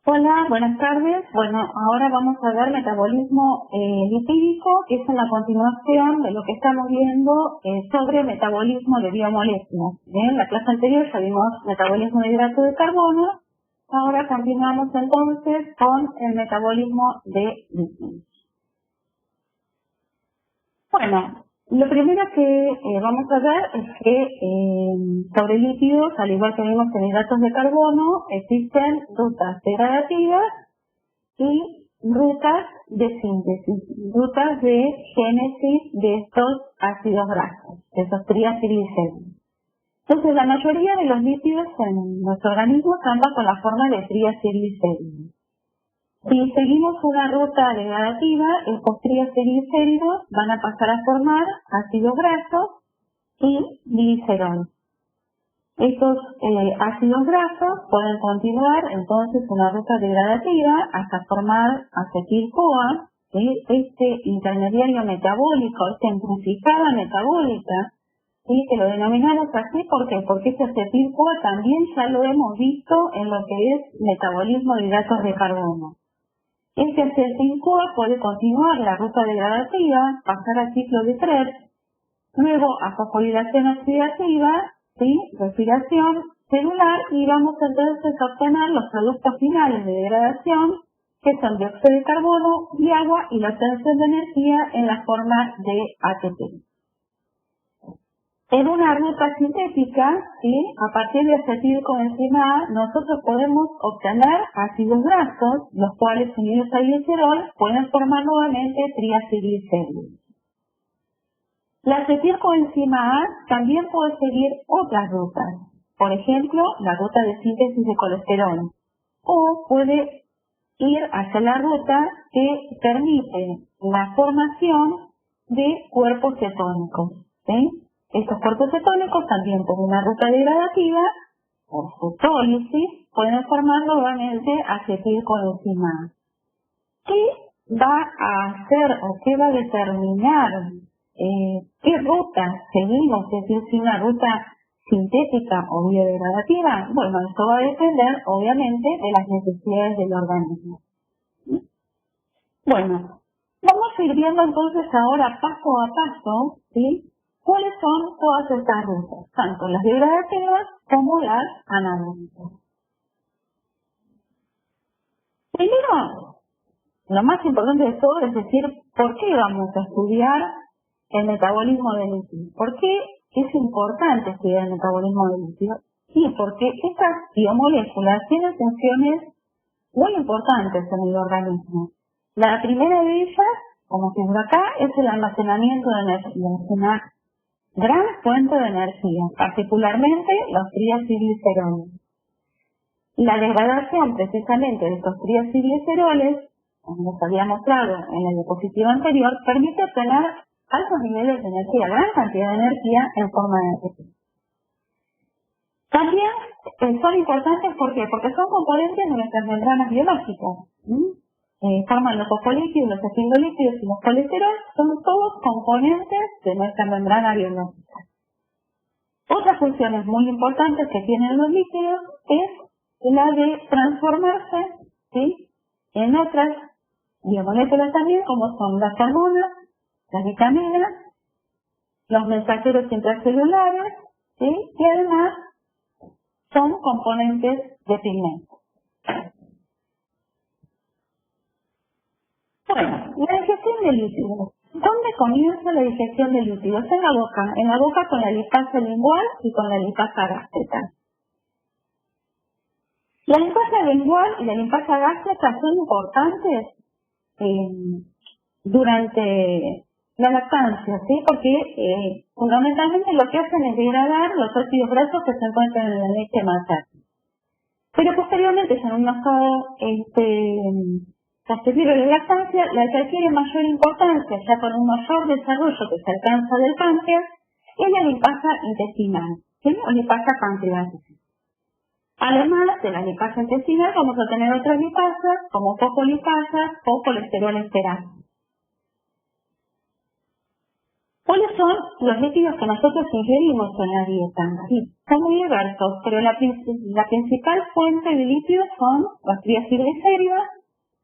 Hola, buenas tardes. Bueno, ahora vamos a ver metabolismo lipídico, que es en la continuación de lo que estamos viendo sobre metabolismo de biomoléculas. En la clase anterior ya vimos metabolismo de hidrato de carbono. Ahora continuamos entonces con el metabolismo de lípidos. Bueno, lo primero que vamos a ver es que sobre lípidos, al igual que vimos en hidratos de carbono, existen rutas degradativas y rutas de síntesis, rutas de génesis de estos ácidos grasos, de esos triacilglicéridos. Entonces, la mayoría de los lípidos en nuestro organismo andan con la forma de triacilglicéridos. Si seguimos una ruta degradativa, estos triacilglicéridos van a pasar a formar ácidos grasos y glicerol. Estos ácidos grasos pueden continuar entonces una ruta degradativa hasta formar acetil-CoA, este intermediario metabólico, esta encrucijada metabólica, que lo denominamos así, ¿por qué? Porque este acetil-CoA también ya lo hemos visto en lo que es metabolismo de hidratos de carbono. Este acetil-CoA puede continuar la ruta degradativa, pasar al ciclo de Krebs, luego a fosforilación oxidativa, respiración celular, y vamos entonces a obtener los productos finales de degradación, que son dióxido de carbono y agua, y la obtención de energía en la forma de ATP. En una ruta sintética, a partir de acetilcoenzima A, nosotros podemos obtener ácidos grasos, los cuales unidos al glicerol pueden formar nuevamente triacilglicéridos. La acetilcoenzima A también puede seguir otras rutas, por ejemplo, la ruta de síntesis de colesterol, o puede ir hacia la ruta que permite la formación de cuerpos cetónicos. Estos cuerpos cetónicos también por una ruta degradativa, por su tólisis, pueden formar nuevamente acetilcoenzima A. ¿Qué va a hacer o qué va a determinar qué ruta seguimos? Es decir, si una ruta sintética o biodegradativa. Bueno, esto va a depender obviamente de las necesidades del organismo. Bueno, vamos a ir viendo entonces ahora paso a paso, ¿cuáles son todas estas rutas? Tanto las degradativas como las anabólicas. Primero, lo más importante de todo es decir, ¿por qué vamos a estudiar el metabolismo de lípidos? ¿Por qué es importante estudiar el metabolismo de lípidos? Sí, porque estas biomoléculas tienen funciones muy importantes en el organismo. La primera de ellas, como figura acá, es el almacenamiento de energía. Es una gran fuente de energía, particularmente los triacilgliceroles. La degradación precisamente de estos triacilgliceroles, como les había mostrado en la diapositiva anterior, permite obtener altos niveles de energía, gran cantidad de energía en forma de ATP. También son importantes, ¿por qué? Porque son componentes de nuestras membranas biológicas. Forman los fosfolípidos, los esfingolípidos y los colesteroles, son todos componentes de nuestra membrana biológica. Otras funciones muy importantes que tienen los lípidos es la de transformarse en otras biomoléculas también, como son las hormonas, las vitaminas, los mensajeros intracelulares, y además son componentes de pigmentos. Bueno, la digestión de lípidos. ¿Dónde comienza la digestión de lípidos? En la boca con la lipasa lingual y con la lipasa gástrica. La lipasa lingual y la lipasa gástrica son importantes durante la lactancia, porque fundamentalmente lo que hacen es degradar los ácidos grasos que se encuentran en la leche materna. Pero posteriormente, ya en un estado posterior a la lactancia, la que adquiere mayor importancia, ya con un mayor desarrollo que se alcanza del páncreas, es la lipasa intestinal, o lipasa pancreática. Además de la lipasa intestinal, vamos a tener otras lipasas, como fosfolipasas o colesterol esteral. ¿Cuáles son los lípidos que nosotros ingerimos en la dieta? Sí, son muy diversos, pero la principal fuente de lípidos son las triacilglicéridos.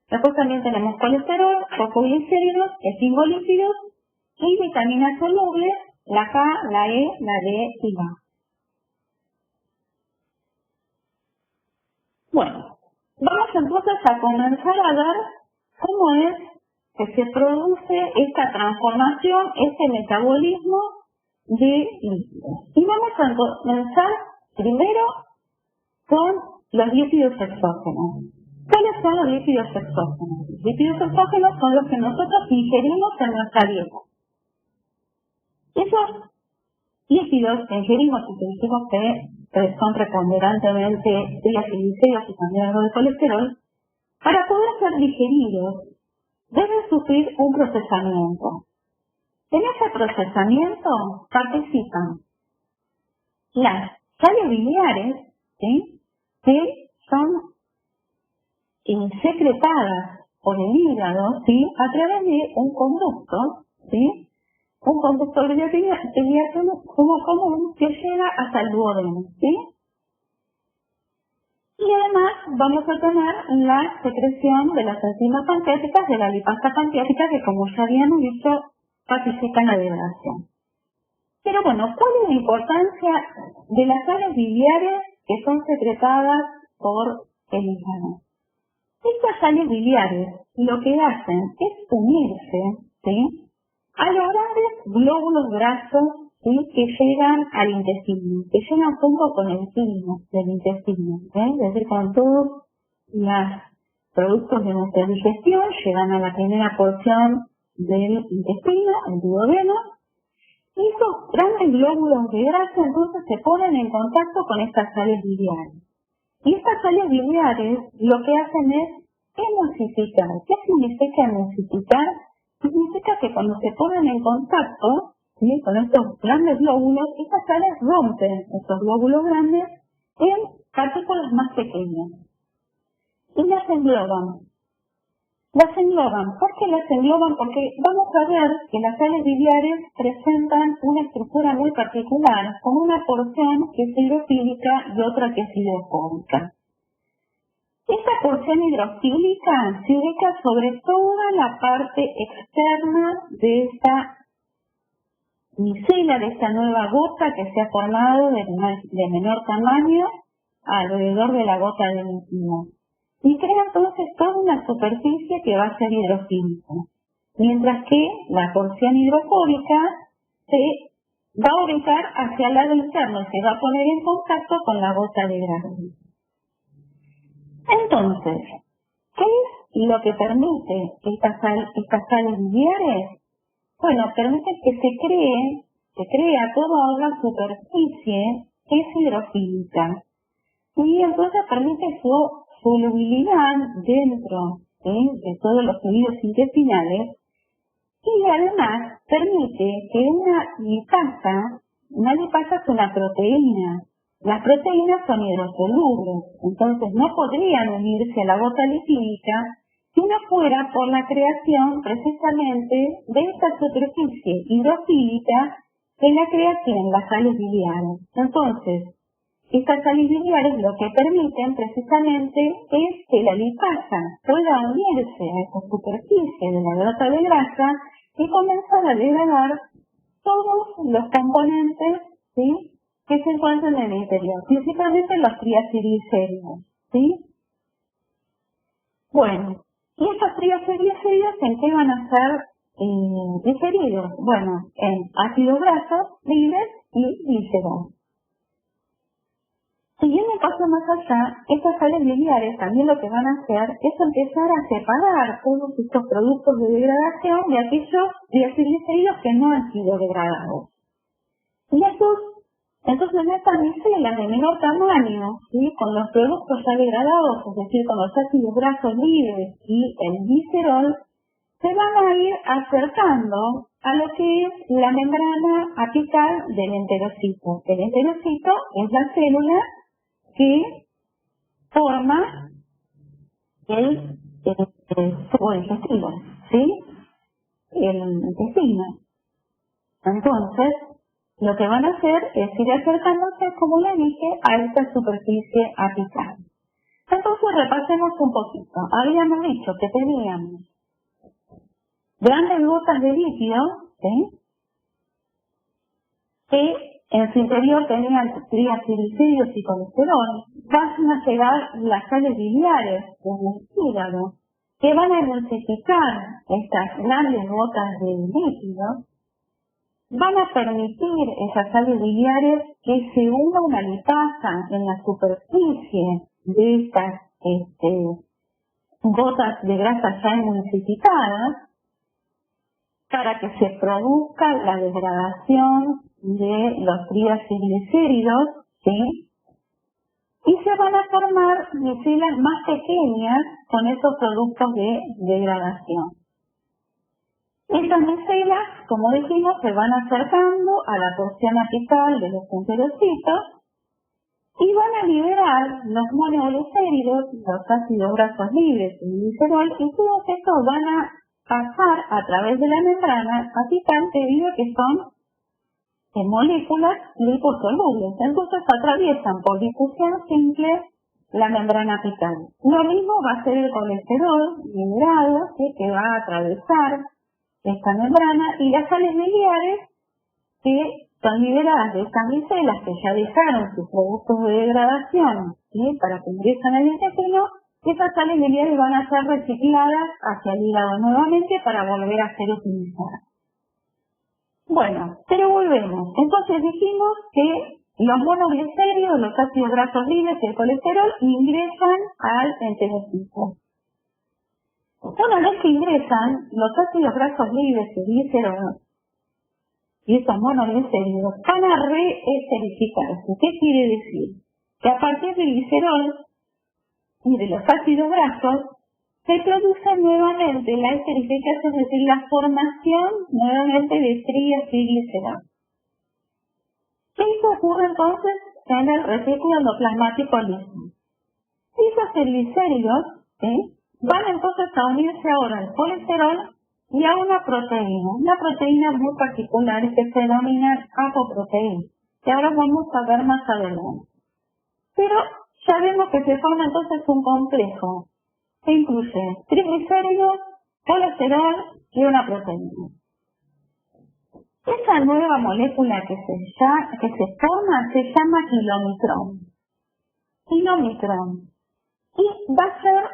Después también tenemos colesterol, fosfoglicéridos, esfingolípidos y vitaminas solubles, la K, la E, la D y la A. Bueno, vamos entonces a comenzar a ver cómo es que se produce esta transformación, este metabolismo de lípidos. Y vamos a comenzar primero con los lípidos exógenos. ¿Cuáles son los lípidos exógenos? Los lípidos exógenos son los que nosotros ingerimos en nuestra dieta. Esos lípidos que ingerimos y que dijimos que son preponderantemente triglicéridos y también algo de colesterol, para poder ser digeridos, deben sufrir un procesamiento. En ese procesamiento participan las sales biliares, ¿sí?, que son secretadas por el hígado, ¿sí?, a través de un conducto, ¿sí?, un conducto biliar común que llega hasta el duodeno, ¿sí? Y además vamos a tener la secreción de las enzimas pancreáticas, de la lipasa pancreática, que como ya habíamos visto, participa en la degradación. Pero bueno, ¿cuál es la importancia de las sales biliares que son secretadas por el hígado? Estas sales biliares lo que hacen es unirse, ¿sí?, a los grandes glóbulos grasos, ¿sí?, que llegan al intestino, que llegan junto con el filo del intestino, es decir, con todos los productos de nuestra digestión, llegan a la primera porción del intestino, el duodeno, y esos grandes glóbulos de grasa entonces se ponen en contacto con estas sales biliares. Y estas sales biliares lo que hacen es emulsificar. ¿Qué significa emulsificar? Significa que cuando se ponen en contacto, ¿sí?, con estos grandes glóbulos, estas sales rompen estos glóbulos grandes en partículas más pequeñas y las engloban. ¿Por qué las engloban? Porque vamos a ver que las sales biliares presentan una estructura muy particular, con una porción que es hidrofílica y otra que es hidrofóbica. Esta porción hidrofílica se ubica sobre toda la parte externa de esta micela, de esta nueva gota que se ha formado de menor tamaño alrededor de la gota de líquido. Y crea entonces toda una superficie que va a ser hidrofílica. Mientras que la porción hidrofóbica se va a ubicar hacia el lado interno y se va a poner en contacto con la gota de grasa. Entonces, ¿qué es lo que permite estas sales biliares? Bueno, permite que se crea toda una superficie que es hidrofílica. Y entonces permite su solubilidad dentro, ¿sí?, de todos los fluidos intestinales. Y además permite que una lipasa es una proteína. Las proteínas son hidrosolubles, entonces no podrían unirse a la gota lipídica si no fuera por la creación precisamente de esta superficie hidrofílica que la creación las sales biliares. Entonces, estas sales biliares lo que permiten precisamente es que la lipasa pueda unirse a esta superficie de la gota de grasa y comenzar a degradar todos los componentes, ¿sí?, que se encuentran en el interior, principalmente los triacilglicéridos, ¿sí? Bueno, ¿y estos triacilglicéridos en qué van a ser digeridos? Bueno, en ácidos grasos libres y glicerol. Siguiendo un paso más allá, estas sales biliares también lo que van a hacer es empezar a separar todos estos productos de degradación de aquellos triacilglicéridos que no han sido degradados. Y entonces en estas micelas de menor tamaño, ¿sí?, con los productos ya degradados, es decir, con los ácidos grasos libres y el glicerol, se van a ir acercando a lo que es la membrana apical del enterocito. El enterocito es la célula que forma el tubo digestivo, ¿sí?, el intestino. Entonces, lo que van a hacer es ir acercándose, como le dije, a esta superficie apical. Entonces, repasemos un poquito. Habíamos dicho que teníamos grandes gotas de líquido, ¿sí?, que en su interior tenían triglicéridos y colesterol. Van a llegar las sales biliares desde el hígado, que van a emulsificar estas grandes gotas de líquido, van a permitir esas sales biliares que se una una lipasa en la superficie de estas gotas de grasa ya emulsificadas, para que se produzca la degradación de los triglicéridos, ¿sí?, y se van a formar micelas más pequeñas con esos productos de degradación. Estas micelas, como dijimos, se van acercando a la porción apical de los enterocitos y van a liberar los monoglicéridos, los ácidos grasos libres, el glicerol, y todos estos van a pasar a través de la membrana apical debido a que son moléculas liposolubles. Entonces atraviesan por difusión simple la membrana apical. Lo mismo va a ser el colesterol liberado, ¿sí?, que va a atravesar esta membrana, y las sales biliares que son liberadas de estas micelas que ya dejaron sus productos de degradación, ¿sí?, para que ingresen al intestino. Esas sales biliares van a ser recicladas hacia el hígado nuevamente para volver a ser utilizadas. Bueno, pero volvemos. Entonces dijimos que los monoglicéridos, los ácidos grasos libres y el colesterol ingresan al enterocito. Una vez que ingresan, los ácidos grasos libres y el glicerol y esos monoglicéridos van a reesterificarse. ¿Qué quiere decir? Que a partir del glicerol y de los ácidos grasos se produce nuevamente la esterificación, es decir, la formación nuevamente de triacilglicerol. Esto ocurre entonces en el retículo endoplasmático liso. Esos triglicéridos, ¿sí?, van entonces a unirse ahora al colesterol y a una proteína muy particular que se denomina apoproteína, que ahora vamos a ver más adelante. Pero ya vemos que se forma entonces un complejo que incluye triglicéridos, colesterol y una proteína. Esa nueva molécula que se forma se llama kilomicrón. Y va a ser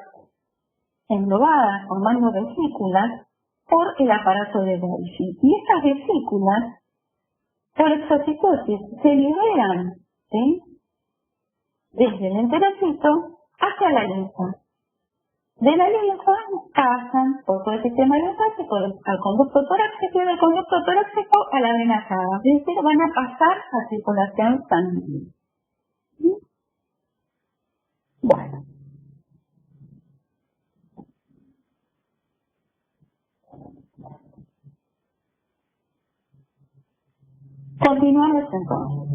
englobada, formando vesículas, por el aparato de Golgi. Y estas vesículas, por exocitosis, se liberan, ¿sí?, desde el enterocito hacia la linfa. De la linfa pasan por todo el sistema linfático al conducto torácico y del conducto torácico a la vena cava. Es decir, van a pasar a circulación sanguínea. ¿Sí? Bueno. Continuamos entonces.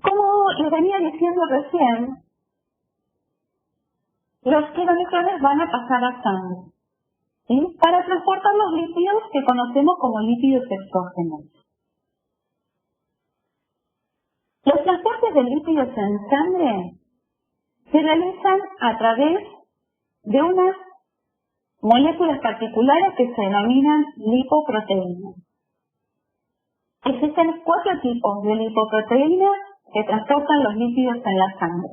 Como les venía diciendo recién, los kilomicrones van a pasar a sangre, ¿sí?, para transportar los lípidos que conocemos como lípidos exógenos. Los transportes de lípidos en sangre se realizan a través de unas moléculas particulares que se denominan lipoproteínas. Existen 4 tipos de lipoproteínas que transportan los lípidos en la sangre.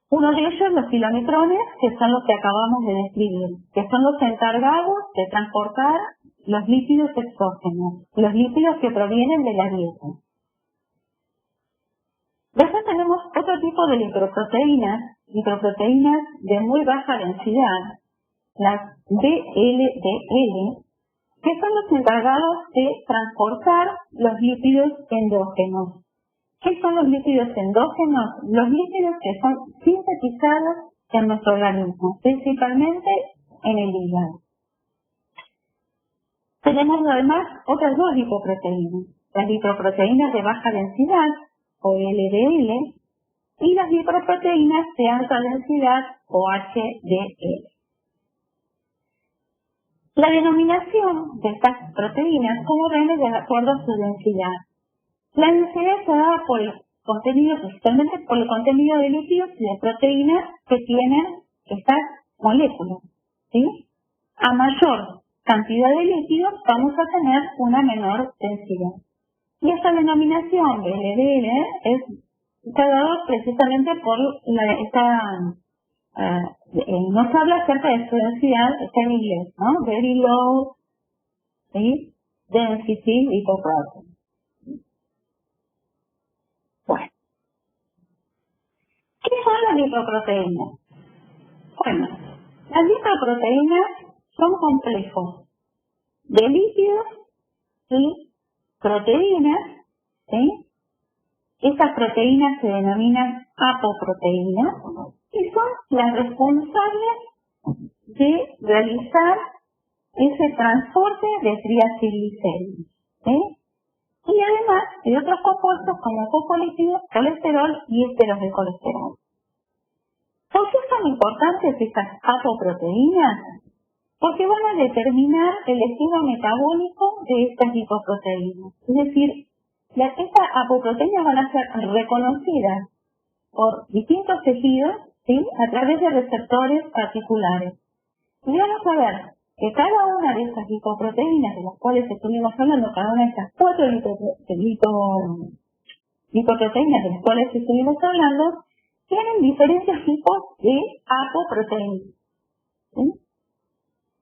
Uno de ellos, los kilomicrones, que son los que acabamos de describir, que son los encargados de transportar los lípidos exógenos, los lípidos que provienen de la dieta. Después tenemos otro tipo de lipoproteínas de muy baja densidad, las VLDL, que son los encargados de transportar los lípidos endógenos. ¿Qué son los lípidos endógenos? Los lípidos que son sintetizados en nuestro organismo, principalmente en el hígado. Tenemos además otras 2 lipoproteínas, las lipoproteínas de baja densidad, o LDL, y las lipoproteínas de alta densidad o HDL. La denominación de estas proteínas, como ven, es de acuerdo a su densidad. La densidad se da por el contenido, principalmente por el contenido de lípidos y de proteínas que tienen estas moléculas, ¿sí? A mayor cantidad de lípidos vamos a tener una menor densidad. Y esta denominación de LDL está dado precisamente por nos habla acerca de su densidad, está en inglés, ¿no? Very low, ¿sí? Density lipoprotein. Bueno, ¿qué son las lipoproteínas? Bueno, las lipoproteínas son complejos de lípidos y proteínas, ¿sí? Estas proteínas se denominan apoproteínas y son las responsables de realizar ese transporte de triacilglicéridos, ¿sí? Y además de otros compuestos como fosfolípidos, colesterol y ésteros de colesterol. ¿Por qué son importantes estas apoproteínas? Porque van a determinar el estado metabólico de estas lipoproteínas. Es decir, estas apoproteínas van a ser reconocidas por distintos tejidos, ¿sí? A través de receptores particulares. Y vamos a ver que cada una de estas lipoproteínas de las cuales estuvimos hablando, cada una de estas 4 lipoproteínas de las cuales estuvimos hablando, tienen diferentes tipos de apoproteínas, ¿sí?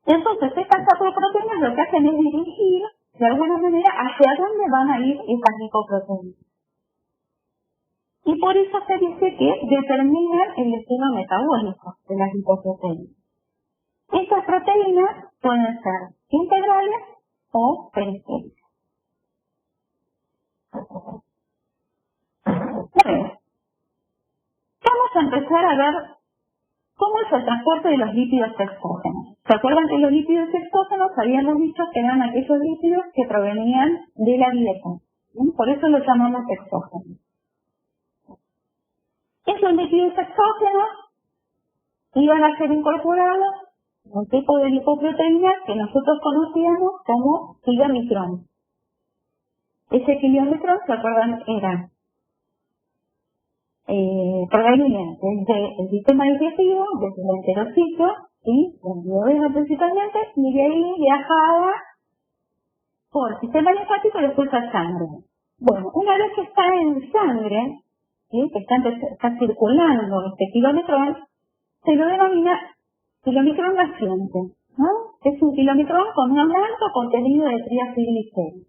Entonces, estas apoproteínas lo que hacen es dirigir, de alguna manera, hacia dónde van a ir estas lipoproteínas. Y por eso se dice que determinan el estado metabólico de las lipoproteínas. Estas proteínas pueden ser integrales o periféricas. Bueno, vamos a empezar a ver cómo es el transporte de los lípidos exógenos. ¿Se acuerdan que los lípidos exógenos habíamos dicho que eran aquellos lípidos que provenían de la dieta? Por eso los llamamos exógenos. Esos lípidos exógenos iban a ser incorporados en un tipo de lipoproteína que nosotros conocíamos como kilomicrón. Ese kilomicrón, ¿se acuerdan? Era provenía desde el sistema digestivo, desde el enterocito, ¿sí? El duodeno principalmente, y de ahí viajaba por el sistema linfático y después a sangre. Bueno, una vez que está en sangre, ¿sí? Que está circulando este kilomicrón, se lo denomina kilomicrón naciente, ¿no? Es un kilomicrón con un alto contenido de triacilglicéridos.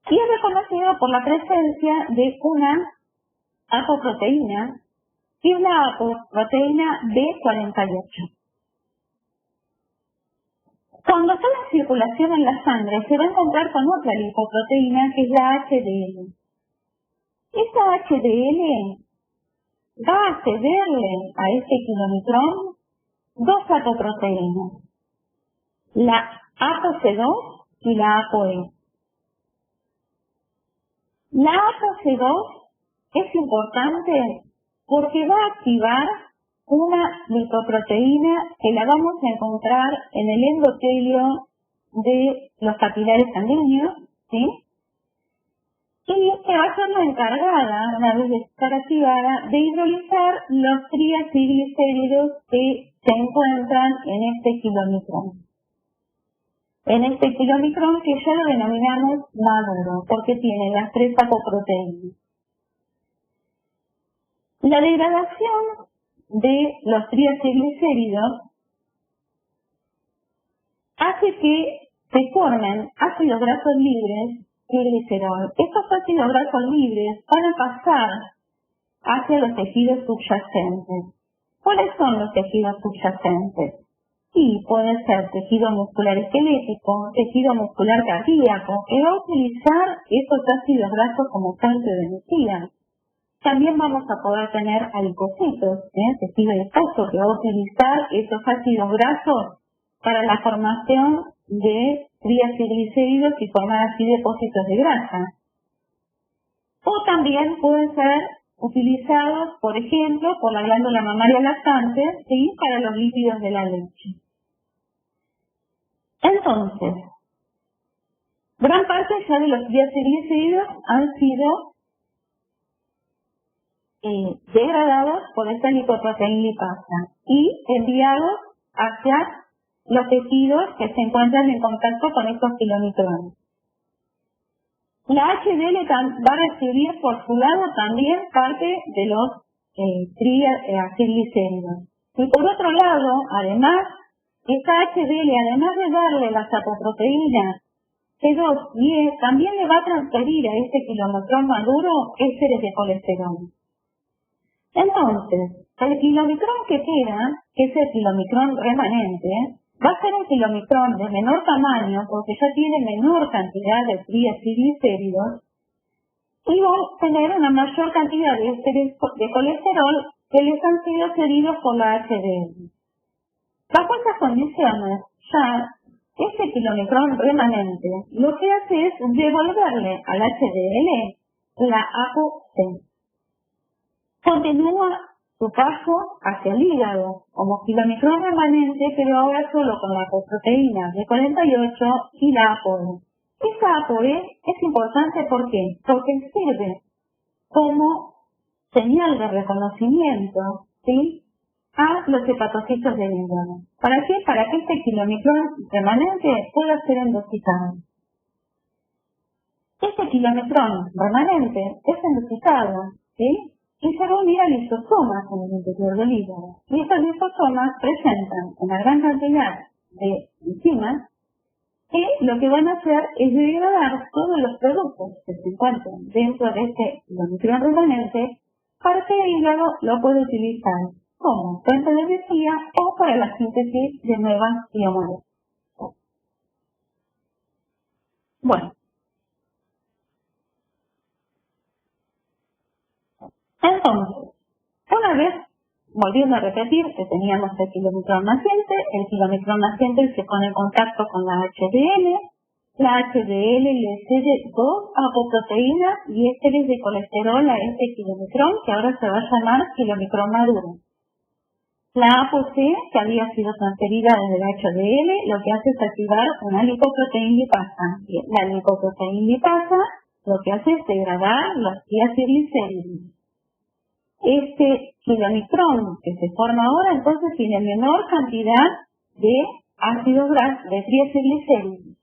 Y es reconocido por la presencia de una apoproteína, y es la apoproteína B48. Cuando está en circulación en la sangre, se va a encontrar con otra lipoproteína que es la HDL. Esta HDL va a cederle a este kilomicrón 2 apoproteínas, la ApoC2 y la ApoE. La ApoC2 es importante porque va a activar una lipoproteína que la vamos a encontrar en el endotelio de los capilares sanguíneos, ¿sí? Y que va a ser la encargada, una vez de estar activada, de hidrolizar los triacilglicéridos que se encuentran en este kilomicrón. En este kilomicrón que ya lo denominamos maduro, porque tiene las 3 apoproteínas. La degradación de los triacilglicéridos hace que se formen ácidos grasos libres y glicerol. Estos ácidos grasos libres van a pasar hacia los tejidos subyacentes. ¿Cuáles son los tejidos subyacentes? Sí, pueden ser tejido muscular esquelético, tejido muscular cardíaco, que va a utilizar esos ácidos grasos como fuente de energía. También vamos a poder tener adipocitos, tejido adiposo, que va a utilizar esos ácidos grasos para la formación de triacilglicéridos y formar así depósitos de grasa. O también pueden ser utilizados, por ejemplo, por la glándula mamaria lactante, ¿sí? Para los lípidos de la leche. Entonces, gran parte ya de los triglicéridos han sido degradados por esta lipoproteína lipasa y enviados hacia los tejidos que se encuentran en contacto con estos kilomicrones. La HDL va a recibir por su lado también parte de los triglicéridos. Y por otro lado, además, esta HDL, además de darle las apoproteínas C2 y E, también le va a transferir a este kilomicrón maduro ésteres de colesterol. Entonces, el kilomicrón que queda, que es el kilomicrón remanente, va a ser un kilomicrón de menor tamaño porque ya tiene menor cantidad de triglicéridos y va a tener una mayor cantidad de ésteres de colesterol que les han sido cedidos por la HDL. Bajo esas condiciones, ya este kilomicrón remanente lo que hace es devolverle al HDL la ApoC. Continúa su paso hacia el hígado como kilomicrón remanente, pero ahora solo con la apoproteína B48 y la ApoE. Esta ApoE es importante ¿por qué? Porque sirve como señal de reconocimiento, ¿sí?, a los hepatocitos del hígado. ¿Para qué? Para que este kilomicrón remanente pueda ser endositado. Este kilomicrón remanente es endositado, ¿sí?, y se va a unir a lisosomas en el interior del hígado. Y estos lisosomas presentan una gran cantidad de enzimas que lo que van a hacer es degradar todos los productos que se encuentran dentro de este kilomicrón remanente para que el hígado lo pueda utilizar como fuente de energía o para la síntesis de nuevas biomoléculas. Bueno. Entonces, una vez, volviendo a repetir, que teníamos el kilomicrón naciente se pone en contacto con la HDL le cede 2 apoproteínas y ésteres de colesterol a este kilomicrón, que ahora se va a llamar kilomicrón maduro. La ApoC, que había sido transferida desde la HDL, lo que hace es activar una lipoproteína lipasa. La lipoproteína lipasa lo que hace es degradar los triglicéridos. Este kilomicrón que se forma ahora entonces tiene menor cantidad de ácidos grasos, de triglicéridos.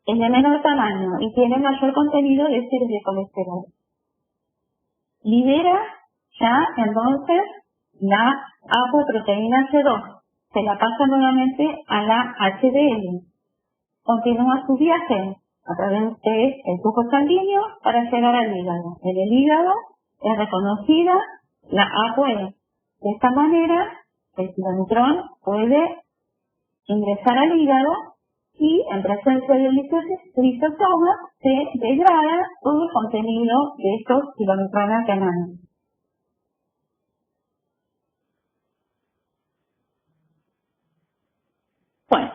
Es de menor tamaño y tiene mayor contenido de ésteres de colesterol. Libera ya entonces la apoproteína C2. Se la pasa nuevamente a la HDL. Continúa su viaje a través del flujo sanguíneo para llegar al hígado. En el hígado es reconocida la ApoE. De esta manera, el kilomicrón puede ingresar al hígado y en presencia de lisosomas se degrada todo el contenido de estos kilomicrones remanentes. Bueno,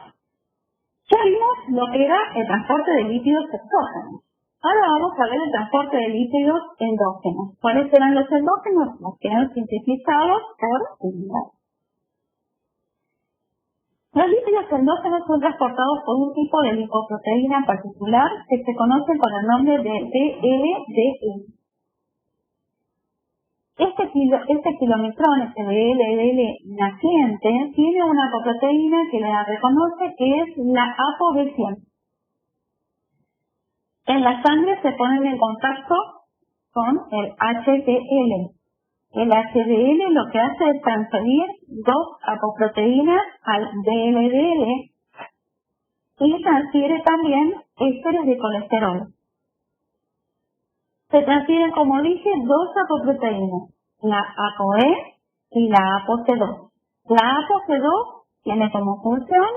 ya vimos lo que era el transporte de lípidos exógenos. Ahora vamos a ver el transporte de lípidos endógenos. ¿Cuáles serán los endógenos? Los que han sintetizados por el hígado. Los lípidos endógenos son transportados por un tipo de lipoproteína en particular que se conoce con el nombre de DLDE. Este kilomicrón DLDE naciente tiene una apoproteína que la reconoce que es la ApoB100. En la sangre se ponen en contacto con el HDL. El HDL lo que hace es transferir 2 apoproteínas al DLDL y transfiere también ésteres de colesterol. Se transfieren, como dije, 2 apoproteínas, la ApoE y la ApoC2. La ApoC2 tiene como función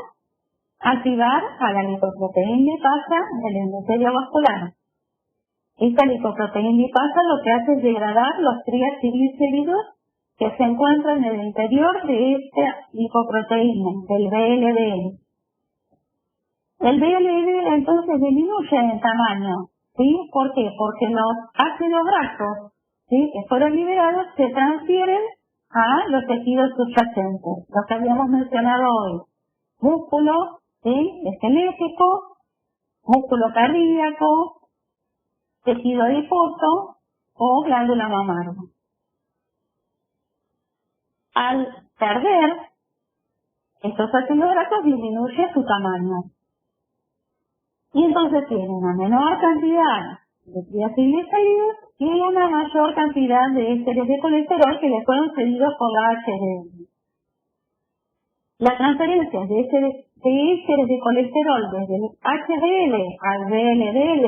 activar a la lipoproteína lipasa del endotelio vascular. Esta lipoproteína lipasa lo que hace es degradar los triglicéridos que se encuentran en el interior de esta lipoproteína, del VLDL. El VLDL entonces disminuye en tamaño, ¿sí? ¿Por qué? Porque los ácidos grasos ¿sí?, que fueron liberados se transfieren a los tejidos subyacentes, los que habíamos mencionado hoy: músculo, ¿sí?, esquelético, músculo cardíaco, tejido adiposo o glándula mamaria. Al perder estos ácidos grasos disminuye su tamaño y entonces tiene una menor cantidad de triacilglicéridos y una mayor cantidad de ésteres de colesterol que le fueron cedidos por la HDL. La transferencia de ésteres de colesterol desde el HDL al VLDL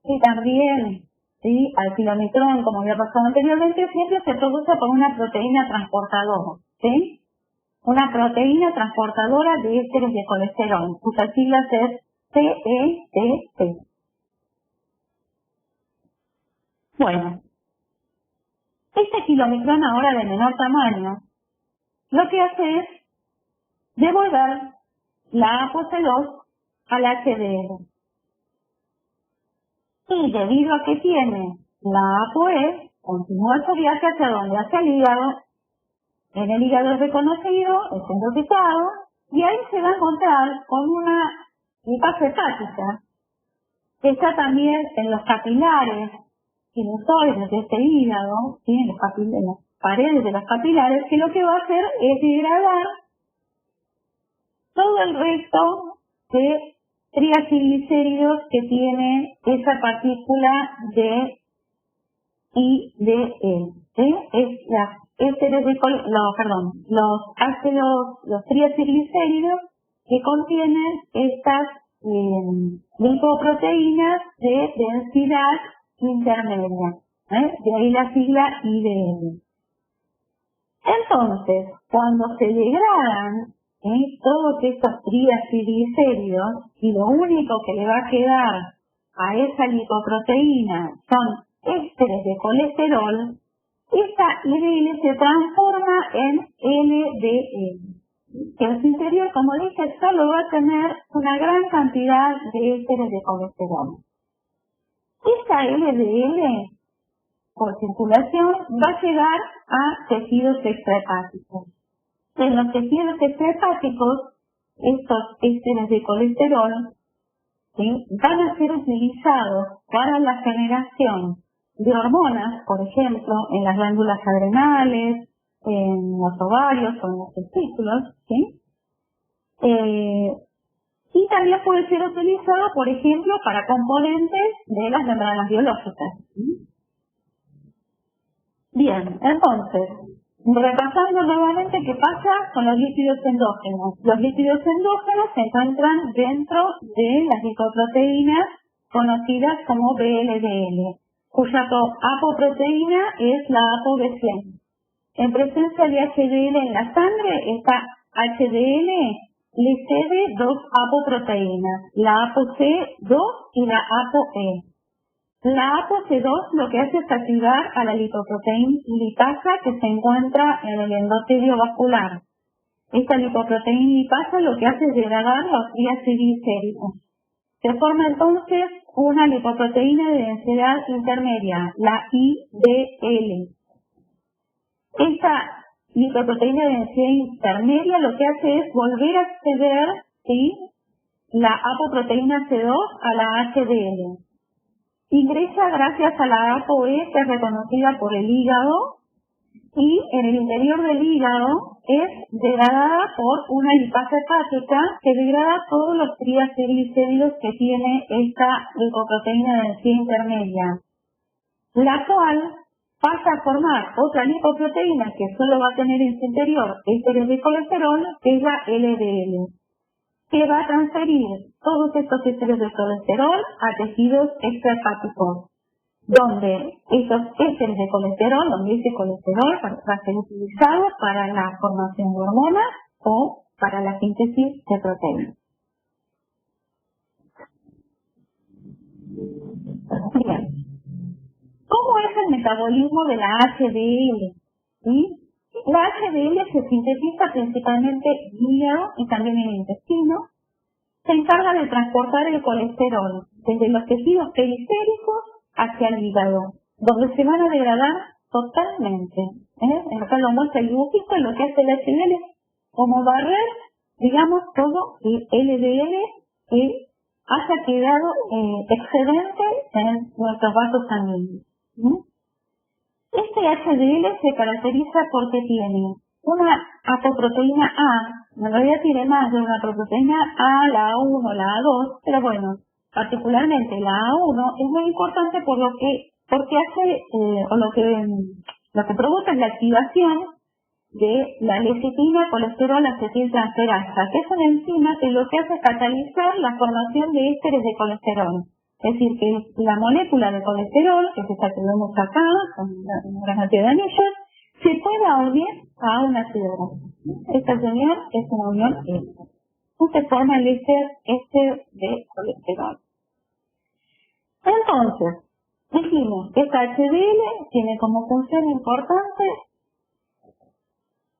y también, ¿sí?, al filomitrón, como había pasado anteriormente, siempre se produce por una proteína transportadora, ¿sí?, una proteína transportadora de ésteres de colesterol, cuyas siglas es CETP. Bueno, este kilomicrón ahora de menor tamaño lo que hace es devolver la ApoC2 al HDL. Y debido a que tiene la ApoE, continúa su viaje hacia donde, hacia el hígado. En el hígado es reconocido, es endocytado, y ahí se va a encontrar con una lipasa hepática que está también en los capilares sinusoides de este hígado, ¿sí?, en las paredes de los capilares, que lo que va a hacer es degradar todo el resto de triacilglicéridos que tiene esa partícula de IDL, ¿sí? Los triacilglicéridos que contienen estas lipoproteínas de densidad intermedia, de ahí la sigla IDL. Entonces, cuando se degradan todos estos triacilglicéridos y lo único que le va a quedar a esa lipoproteína son ésteres de colesterol, esta IDL se transforma en LDL. En su interior, como dije, solo va a tener una gran cantidad de ésteres de colesterol. Esta LDL, por circulación, va a llegar a tejidos extrahepáticos. En los tejidos extrahepáticos, estos ésteres de colesterol, ¿sí?, van a ser utilizados para la generación de hormonas, por ejemplo, en las glándulas adrenales, en los ovarios o en los testículos, ¿sí? Y también puede ser utilizado, por ejemplo, para componentes de las membranas biológicas, ¿sí? Bien, entonces, repasando nuevamente qué pasa con los lípidos endógenos. Los lípidos endógenos se encuentran dentro de las lipoproteínas conocidas como VLDL, cuya apoproteína es la ApoB100. En presencia de HDL en la sangre, esta HDL le cede dos apoproteínas, la ApoC2 y la ApoE. La ApoC2 lo que hace es activar a la lipoproteína lipasa que se encuentra en el endotelio vascular. Esta lipoproteína lipasa lo que hace es degradar los triacilglicéridos. Se forma entonces una lipoproteína de densidad intermedia, la IDL. Esta lipoproteína de densidad intermedia lo que hace es volver a ceder, ¿sí?, la apoproteína C2 a la HDL. Ingresa gracias a la ApoE, que es reconocida por el hígado, y en el interior del hígado es degradada por una lipasa hepática que degrada todos los triacilglicéridos que tiene esta lipoproteína de densidad intermedia, la cual pasa a formar otra lipoproteína que solo va a tener en su interior ésteres de colesterol, que es la LDL, que va a transferir todos estos ésteres de colesterol a tejidos extrahepáticos, donde estos ésteres de colesterol, donde ese colesterol va a ser utilizado para la formación de hormonas o para la síntesis de proteínas. Bien. ¿Cómo es el metabolismo de la HDL? ¿Sí? La HDL se sintetiza principalmente en el hígado y también en el intestino. Se encarga de transportar el colesterol desde los tejidos periféricos hacia el hígado, donde se van a degradar totalmente. Acá lo muestra el dibujito, lo que hace el HDL es como barrer, digamos, todo el LDL que haya quedado excedente en nuestros vasos sanguíneos. Este HDL se caracteriza porque tiene una apoproteína A, en realidad tiene más de una apoproteína A, la A1, la A2, pero bueno, particularmente la A1 es muy importante porque hace, o lo que provoca es la activación de la lecitina colesterol acetiltransferasa, que es una enzima que lo que hace es catalizar la formación de ésteres de colesterol. Es decir, que la molécula de colesterol, que es esta que vemos acá, con una gran cantidad de anillos, se puede unir a un ácido graso. Esta unión es una unión éster. Entonces forma el éster de colesterol. Entonces, dijimos que esta HDL tiene como función importante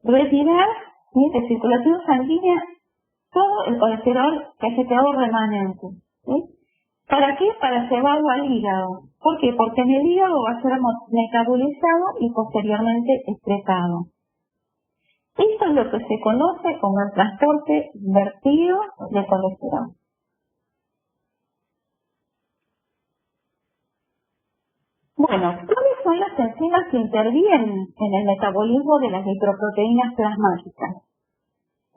retirar de circulación sanguínea todo el colesterol que haya quedado remanente. ¿Sí? ¿Para qué? Para llevarlo al hígado. ¿Por qué? Porque en el hígado va a ser metabolizado y posteriormente excretado. Esto es lo que se conoce como el transporte invertido de colesterol. Bueno, ¿cuáles son las enzimas que intervienen en el metabolismo de las lipoproteínas plasmáticas?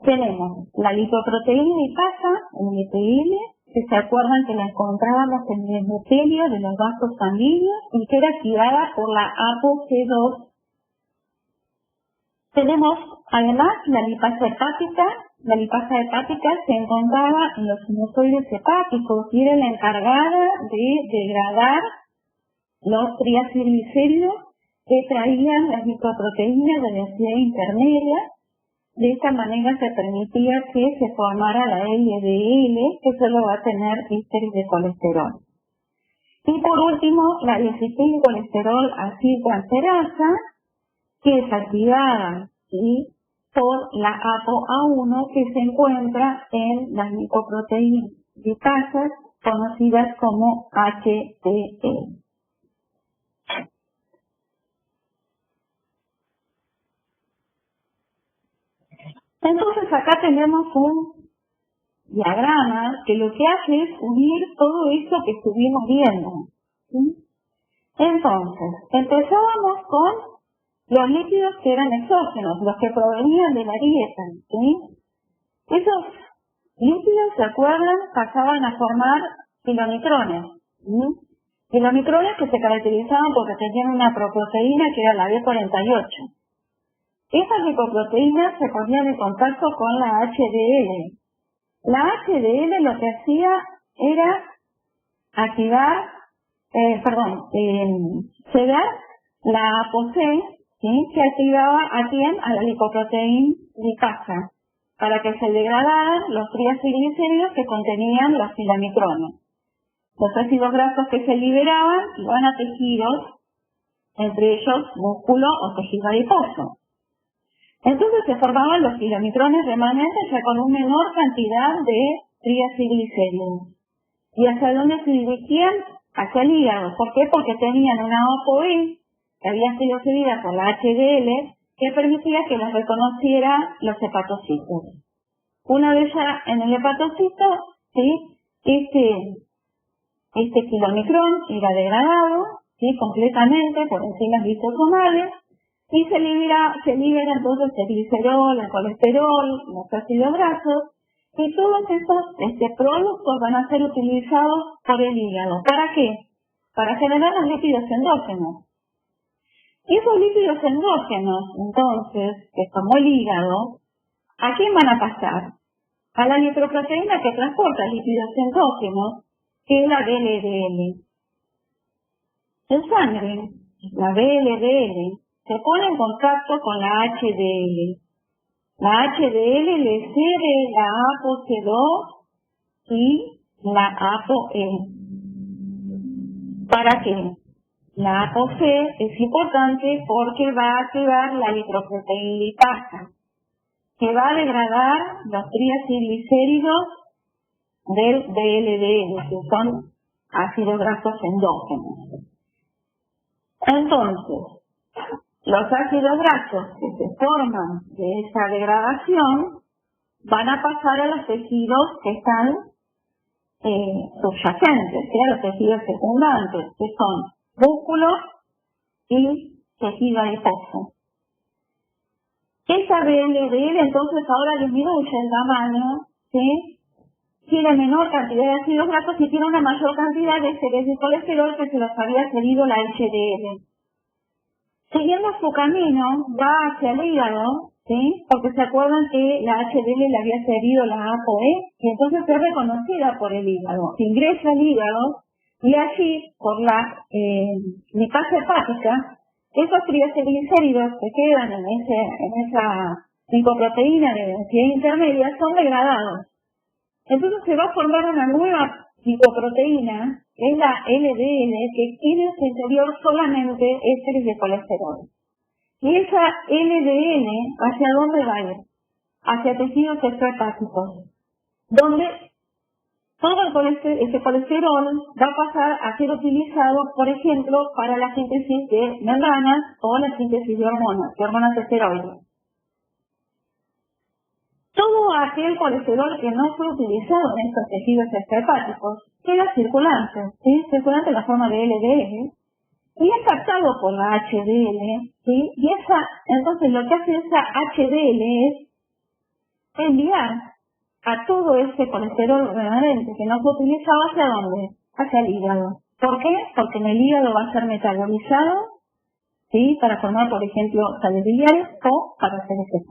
Tenemos la lipoproteína lipasa, el LPL, que se acuerdan que la encontrábamos en el endotelio de los vasos sanguíneos y que era activada por la ApoC2. Tenemos además la lipasa hepática. La lipasa hepática se encontraba en los sinusoides hepáticos y era la encargada de degradar los triacilglicéridos que traían las lipoproteínas de densidad intermedia. De esta manera se permitía que se formara la LDL, que solo va a tener ésteres de colesterol. Y por último, la diacilcolesterol acetiltransferasa, que es activada por la ApoA1, que se encuentra en las lipoproteínas lipasas conocidas como HDL. Entonces acá tenemos un diagrama que lo que hace es unir todo esto que estuvimos viendo. ¿Sí? Entonces, empezábamos con los lípidos que eran exógenos, los que provenían de la dieta. ¿Sí? Esos lípidos, ¿se acuerdan? Pasaban a formar kilonitrones. ¿Sí? Kilonitrones que se caracterizaban porque tenían una proteína que era la B48. Esas lipoproteínas se ponían en contacto con la HDL. La HDL lo que hacía era activar, ceder la ApoC, ¿sí? Que activaba a quién? A la lipoproteína lipasa, para que se degradaran los triacilglicéridos que contenían los filamicrones. Los ácidos grasos que se liberaban iban a tejidos, entre ellos músculo o tejido adiposo. Entonces se formaban los filamicrones remanentes ya con una menor cantidad de triacilglicéridos. ¿Y hacia dónde se dirigían? Hacia el hígado. ¿Por qué? Porque tenían una ApoE que había sido seguida por la HDL que permitía que los reconociera los hepatocitos. Una vez ya en el hepatocito, ¿sí? Este kilomicrón era degradado, ¿sí? Completamente por enzimas lisosomales. Y se libera entonces el glicerol, el colesterol, los ácidos grasos, y todos esos productos van a ser utilizados por el hígado. ¿Para qué? Para generar los lípidos endógenos. Y esos lípidos endógenos, entonces, que como el hígado, ¿a quién van a pasar? A la lipoproteína que transporta lípidos endógenos, que es la VLDL. En sangre, la VLDL se pone en contacto con la HDL. La HDL le cede la ApoC2 y la ApoE. ¿Para qué? La ApoC es importante porque va a activar la lipoproteína lipasa, que va a degradar los triacilglicéridos del VLDL, que son ácidos grasos endógenos. Entonces, Los ácidos grasos que se forman de esa degradación van a pasar a los tejidos que están subyacentes, a los tejidos secundantes, que son músculos y tejido adiposo. Esa VLDL entonces ahora disminuye el tamaño, ¿sí? Tiene menor cantidad de ácidos grasos y tiene una mayor cantidad de esteroides de colesterol que se los había cedido la HDL. Siguiendo su camino, va hacia el hígado, ¿sí? Porque se acuerdan que la HDL le había cedido la ApoE y entonces es reconocida por el hígado. Ingresa al hígado y allí, por la lipasa hepática, esos triglicéridos que quedan en esa lipoproteína de densidad intermedia son degradados. Entonces se va a formar una nueva lipoproteína, es la LDL, que tiene en su interior solamente ésteres de colesterol. Y esa LDL, ¿hacia dónde va a ir? Hacia tejidos extrahepáticos, donde todo ese colesterol va a pasar a ser utilizado, por ejemplo, para la síntesis de membranas o la síntesis de hormonas esteroides. Todo aquel colesterol que no fue utilizado en estos tejidos extrahepáticos queda circulante, ¿sí? Circulante en la forma de LDL, y es captado por la HDL, ¿sí? Y entonces lo que hace esa HDL es enviar a todo ese colesterol remanente que no fue utilizado, ¿hacia dónde? Hacia el hígado. ¿Por qué? Porque en el hígado va a ser metabolizado, ¿sí? Para formar, por ejemplo, sales biliares o para hacer heces.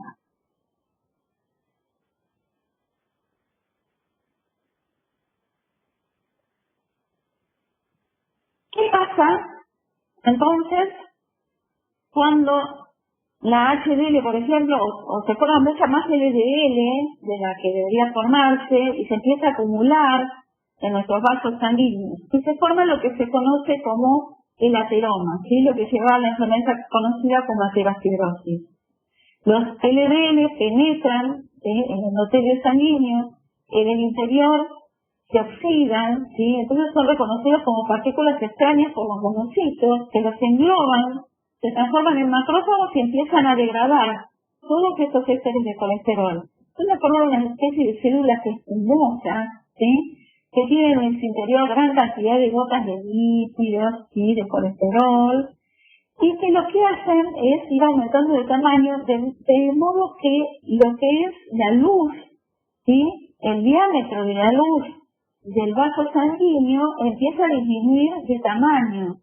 ¿Qué pasa entonces cuando la HDL, por ejemplo, o se forma mucha más LDL de la que debería formarse y se empieza a acumular en nuestros vasos sanguíneos? Y se forma lo que se conoce como el ateroma, ¿sí? Lo que lleva a la enfermedad conocida como aterosclerosis. Los LDL penetran en el endotelio sanguíneo, en el interior se oxidan, ¿sí? Entonces son reconocidos como partículas extrañas por los monocitos, que los engloban, se transforman en macrófagos y empiezan a degradar todos estos ésteres de colesterol. Entonces forman una especie de células espumosas, ¿sí? Que tienen en su interior gran cantidad de gotas de lípidos, ¿sí? De colesterol, y que lo que hacen es ir aumentando de tamaño de modo que lo que es la luz, ¿sí? El diámetro de la luz del vaso sanguíneo empieza a disminuir de tamaño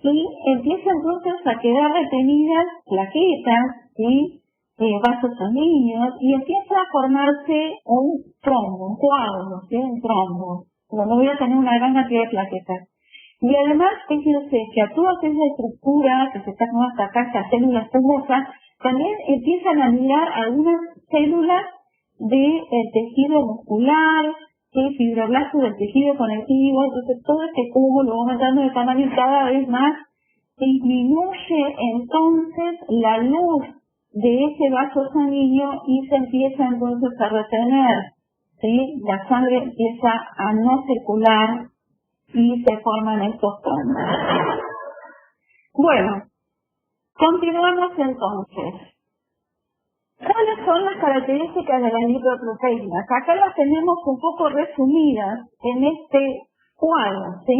y empieza entonces a quedar retenidas plaquetas, ¿sí? Vasos sanguíneos, y empieza a formarse un trombo, un coágulo, ¿sí? Un trombo, donde voy a tener una gran cantidad de plaquetas. Y además, fíjense que a todas esas estructuras que se están hasta acá, estas células esponjosas, también empiezan a mirar algunas células del tejido muscular, fibroblastos del tejido conectivo. Entonces todo este cúmulo va aumentando de tamaño y cada vez más disminuye entonces la luz de ese vaso sanguíneo y se empieza entonces a retener, ¿sí? La sangre empieza a no circular y se forman estos trombos. Bueno, continuamos entonces. ¿Cuáles son las características de las lipoproteínas? Acá las tenemos un poco resumidas en este cuadro, ¿sí?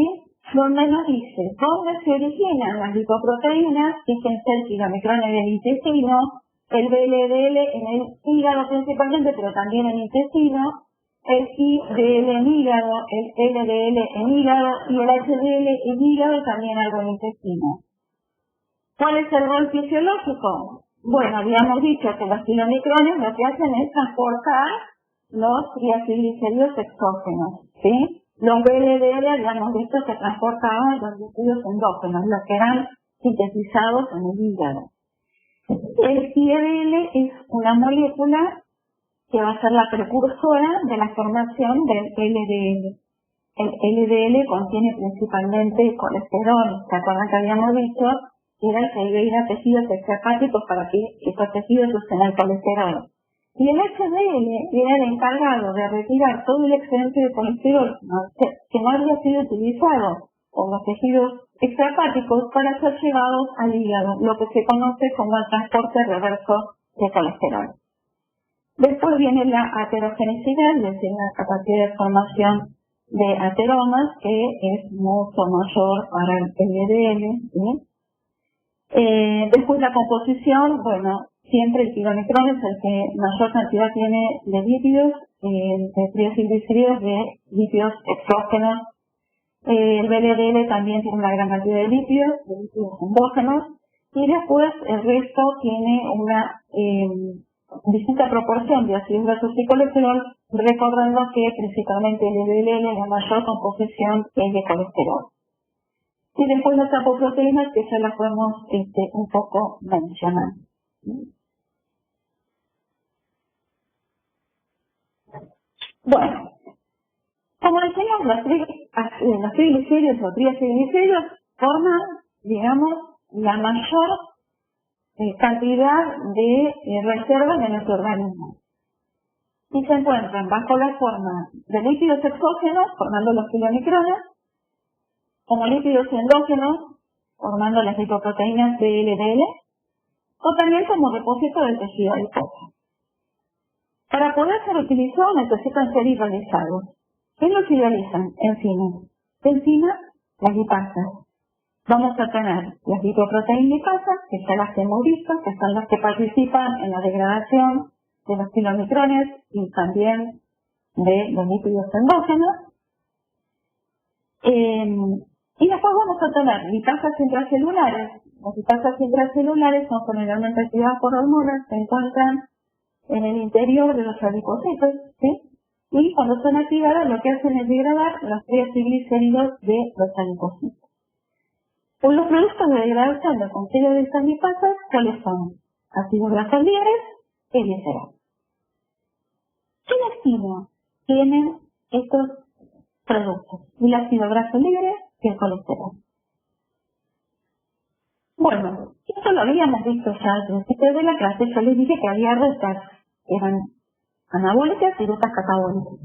Donde nos dice dónde se originan las lipoproteínas, fíjense el gigamicrón en el intestino, el VLDL en el hígado principalmente, pero también en el intestino, el IDL en hígado, el LDL en hígado y el HDL en hígado, también algo en intestino. ¿Cuál es el rol fisiológico? Bueno, habíamos dicho que los kilomicrones lo que hacen es transportar los triacilglicéridos exógenos, ¿sí? Los VLDL habíamos visto que transportaban los lípidos endógenos, los que eran sintetizados en el hígado. El IDL es una molécula que va a ser la precursora de la formación del LDL. El LDL contiene principalmente colesterol. ¿Se acuerdan que habíamos dicho? Era el que iba a ir a tejidos extrahepáticos para que esos tejidos usen el colesterol. Y el HDL era el encargado de retirar todo el excedente de colesterol que no había sido utilizado o los tejidos extrahepáticos para ser llevados al hígado, lo que se conoce como el transporte reverso de colesterol. Después viene la aterogenicidad, es decir, la capacidad de formación de ateromas, que es mucho mayor para el LDL, ¿sí? Después la composición, bueno, siempre el kilomicrón es el que mayor cantidad tiene de lípidos, de triglicéridos, de lípidos exógenos. El VLDL también tiene una gran cantidad de lípidos endógenos, y después el resto tiene una distinta proporción de ácidos grasos y colesterol, recordando que principalmente el LDL es la mayor composición es de colesterol. Y después las apoproteínas, que ya las podemos un poco mencionar. Bueno, como decíamos, los triglicéridos o triacilglicéridos forman, digamos, la mayor cantidad de reservas de nuestro organismo. Y se encuentran bajo la forma de lípidos exógenos, formando los kilomicrones, como lípidos endógenos, formando las lipoproteínas de LDL, o también como depósito del tejido adiposo. Para poder ser utilizados necesitan ser hidrolizados. ¿Qué los hidrolizan? Enzimas. Enzimas, las lipasas. Vamos a tener las lipoproteínas lipasas, que ya las hemos visto, que son las que participan en la degradación de los kilomicrones y también de los lípidos endógenos. Y después vamos a tener lipasas intracelulares. Las lipasas intracelulares son generalmente activadas por hormonas, se encuentran en el interior de los adipocitos, ¿sí? Y cuando son activadas lo que hacen es degradar los triacilglicéridos de los adipocitos. Los productos de degradación del contenido de estas lipasas, ¿cuáles son? Ácidos grasos libres y glicerol. ¿Qué destino tienen estos productos? El ácido graso libre y el colesterol. Bueno, esto lo habíamos visto ya al principio de la clase. Yo les dije que había rutas que eran anabólicas y rutas catabólicas.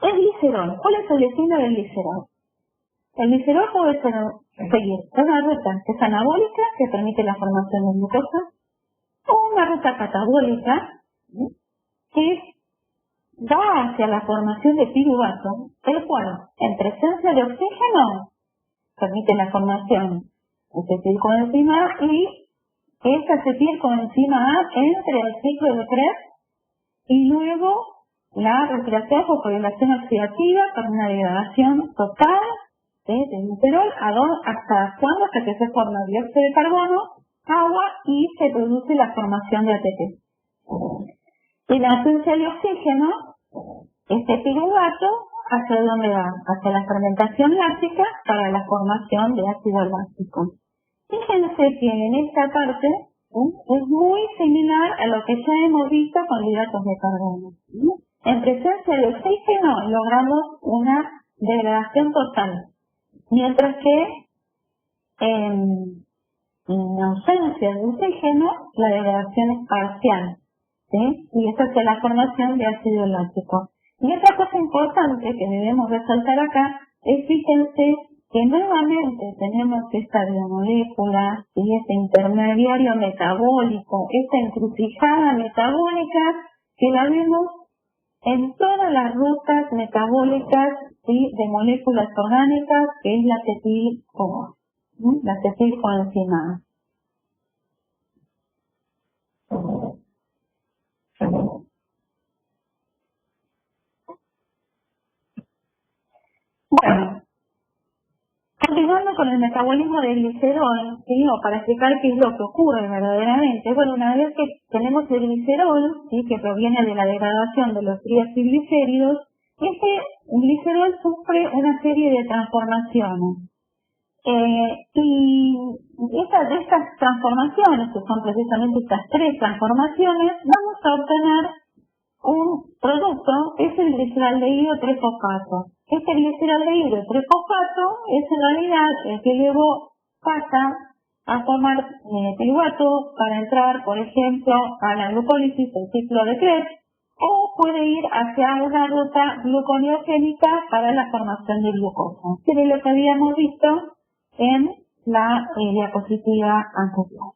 El glicerol. ¿Cuál es el destino del glicerol? El glicerol puede seguir una ruta que es anabólica, que permite la formación de glucosa, o una ruta catabólica, que va hacia la formación de piruvato, el cual, en presencia de oxígeno, permite la formación de acetilcoenzima A, y esta acetilcoenzima A entre el ciclo de Krebs y luego la respiración o fosforilación oxidativa para una degradación total de glicerol. ¿Hasta cuándo? Hasta que se forma dióxido de carbono, agua y se produce la formación de ATP. En la ausencia de oxígeno, este piruvato, ¿hacia dónde va? Hacia la fermentación láctica para la formación de ácido láctico. Fíjense que en esta parte es muy similar a lo que ya hemos visto con hidratos de carbono. En presencia de oxígeno logramos una degradación total, mientras que en ausencia de oxígeno la degradación es parcial, ¿sí? Y esto es la formación de ácido láctico. Y otra cosa importante que debemos resaltar acá es, fíjense, que nuevamente tenemos esta biomolécula y este intermediario metabólico, esta encrucijada metabólica que la vemos en todas las rutas metabólicas, ¿sí?, de moléculas orgánicas, que es la acetilcoenzima. Bueno, continuando con el metabolismo del glicerol, ¿sí?, o para explicar qué es lo que ocurre verdaderamente. Bueno, una vez que tenemos el glicerol, ¿sí?, que proviene de la degradación de los triacilglicéridos, este glicerol sufre una serie de transformaciones. Y de estas transformaciones, que son precisamente estas tres transformaciones, vamos a obtener un producto que es el gliceraldehído trifosfato. Este gliceraldehído trifosfato es en realidad el que luego pasa a formar piruvato para entrar, por ejemplo, a la glucólisis del ciclo de Krebs, o puede ir hacia una ruta gluconeogénica para la formación de glucosa, que es lo que habíamos visto en la diapositiva anterior.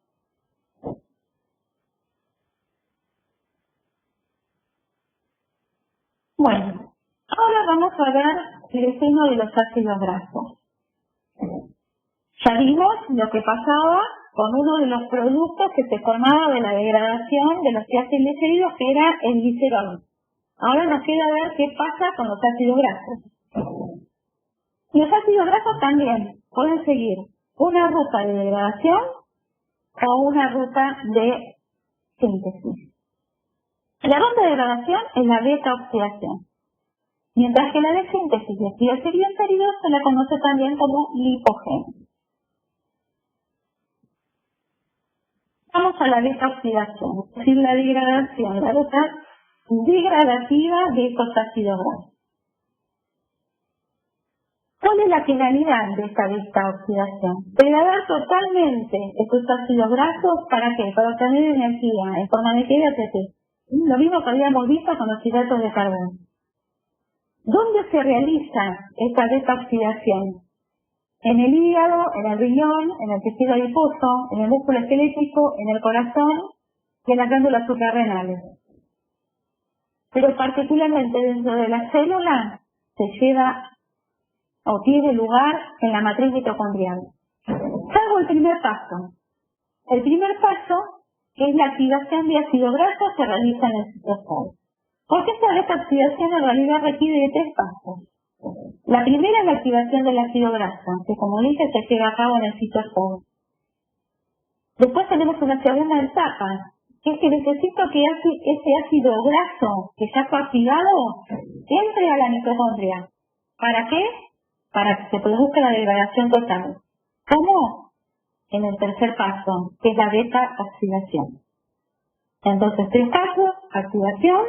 Bueno, ahora vamos a ver el diseño de los ácidos grasos. Ya vimos lo que pasaba con uno de los productos que se formaba de la degradación de los triacilglicéridos, que era el glicerol. Ahora nos queda ver qué pasa con los ácidos grasos. Los ácidos grasos también pueden seguir una ruta de degradación o una ruta de síntesis. La ruta de degradación es la beta-oxidación, mientras que la de síntesis de triacilglicéridos se la conoce también como lipogénesis. Vamos a la beta-oxidación, es decir, la degradación, la ruta degradativa de estos ácidos grasos. ¿Cuál es la finalidad de esta beta-oxidación? Degradar totalmente estos ácidos grasos, ¿para qué? Para obtener energía en forma de ATP. Lo mismo que habíamos visto con los hidratos de carbono. ¿Dónde se realiza esta beta-oxidación? En el hígado, en el riñón, en el tejido adiposo, en el músculo esquelético, en el corazón y en las glándulas suprarrenales. Pero particularmente dentro de la célula se lleva o tiene lugar en la matriz mitocondrial. Salvo el primer paso. El primer paso, que es la activación de ácido graso, se realiza en el citosol. Porque esta beta-oxidación en realidad requiere de 3 pasos. La primera es la activación del ácido graso, que como dije se lleva a cabo en el citosol. Después tenemos una segunda etapa, que es que necesito que ese ácido graso que ya fue activado entre a la mitocondria. ¿Para qué? Para que se produzca la degradación total. ¿Cómo? En el tercer paso, que es la beta-oxidación. Entonces, 3 pasos: activación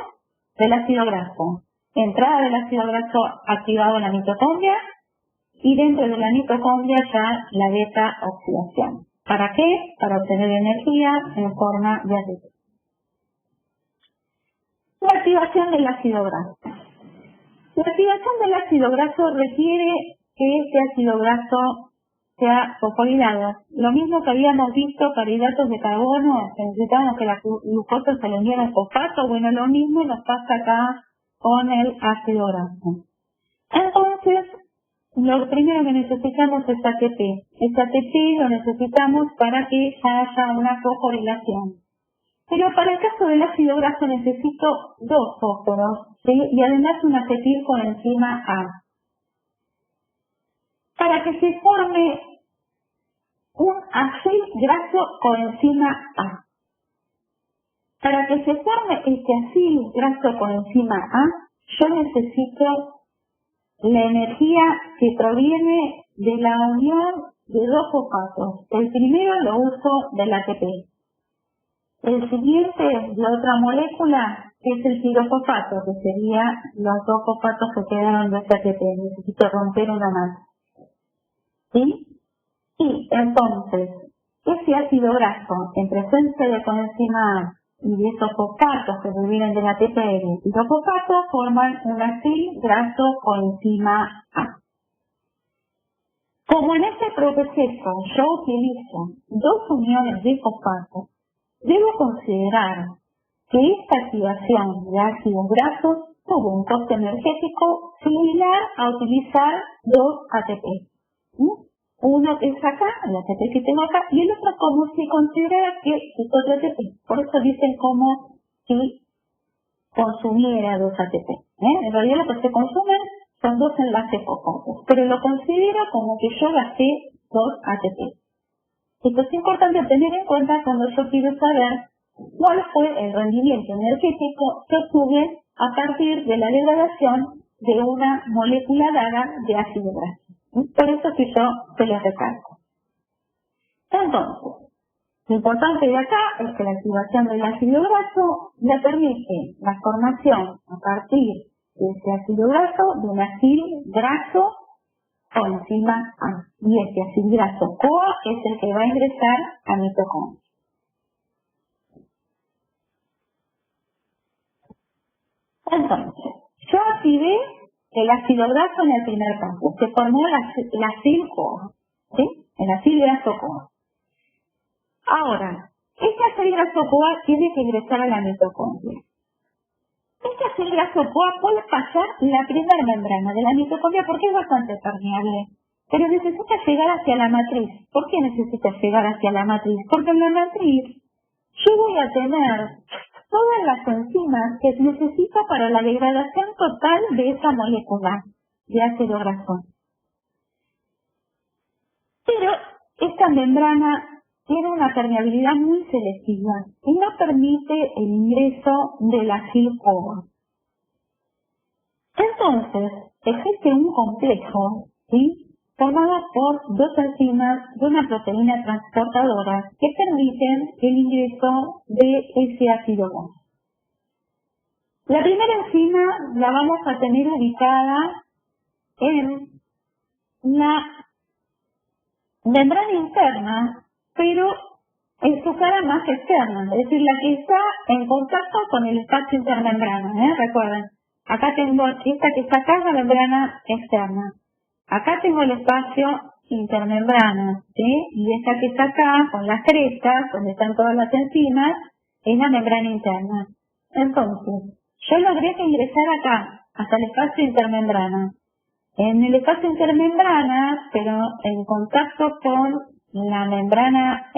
del ácido graso, entrada del ácido graso activado en la mitocondria, y dentro de la mitocondria ya la beta-oxidación. ¿Para qué? Para obtener energía en forma de ATP. La activación del ácido graso. La activación del ácido graso requiere que este ácido graso sea fosforilado. Lo mismo que habíamos visto para hidratos de carbono, que necesitamos que la glucosa se le uniera al fosfato. Bueno, lo mismo nos pasa acá con el ácido graso. Entonces, lo primero que necesitamos es ATP. Este ATP lo necesitamos para que haya una fosforilación. Pero para el caso del ácido graso necesito 2 fósforos, ¿sí? Y además un acetil coenzima A. Para que se forme un acil graso coenzima A. Para que se forme este acil graso coenzima A, yo necesito la energía que proviene de la unión de 2 fosfatos. El primero lo uso del ATP. El siguiente de otra molécula es el pirofosfato, que sería los 2 fosfatos que quedaron de este ATP. Necesito romper una más. ¿Sí? Y entonces, ese ácido graso, en presencia de coenzima A y de esos fosfatos que provienen del ATP y los fosfatos, forman un acil graso coenzima A. Como en este proceso yo utilizo 2 uniones de fosfatos, debo considerar que esta activación de ácidos grasos tuvo un coste energético similar a utilizar 2 ATP. Uno es acá, el ATP que tengo acá, y el otro como si considerara que es otro ATP. Por eso dicen como si consumiera 2 ATP. En realidad lo que se consumen son 2 enlaces fosfatos, pero lo considero como que yo gasté 2 ATP. Esto es importante tener en cuenta cuando yo quiero saber cuál fue el rendimiento energético que obtuve a partir de la degradación de una molécula dada de ácido graso. Por eso que yo se lo recalco. Entonces, lo importante de acá es que la activación del ácido graso le permite la formación a partir de ese ácido graso de un acil graso coenzima A. Y este acil graso CoA es el que va a ingresar a mitocondria. Entonces, yo activé el ácido graso en el primer paso. Se formó la acil-CoA, ¿sí? El acil graso-CoA. Ahora, este acil graso-CoA tiene que ingresar a la mitocondria. Este acil graso-CoA puede pasar la primera membrana de la mitocondria porque es bastante permeable, pero necesita llegar hacia la matriz. ¿Por qué necesita llegar hacia la matriz? Porque en la matriz yo voy a tener todas las enzimas que necesito para la degradación total de esa molécula de ácido graso. Pero esta membrana tiene una permeabilidad muy selectiva y no permite el ingreso del acil-CoA. Entonces, existe un complejo, ¿sí?, formado por dos enzimas de una proteína transportadora que permiten el ingreso de ese ácido graso. La primera enzima la vamos a tener ubicada en la membrana interna, pero en su cara más externa, es decir, la que está en contacto con el espacio intermembrana, recuerden, acá tengo esta que está acá, la membrana externa. Acá tengo el espacio intermembrana, ¿sí? Y esta que está acá, con las crestas, donde están todas las enzimas, es la membrana interna. Entonces, yo logré que ingresar acá, hasta el espacio intermembrana. En el espacio intermembrana, pero en contacto con la membrana,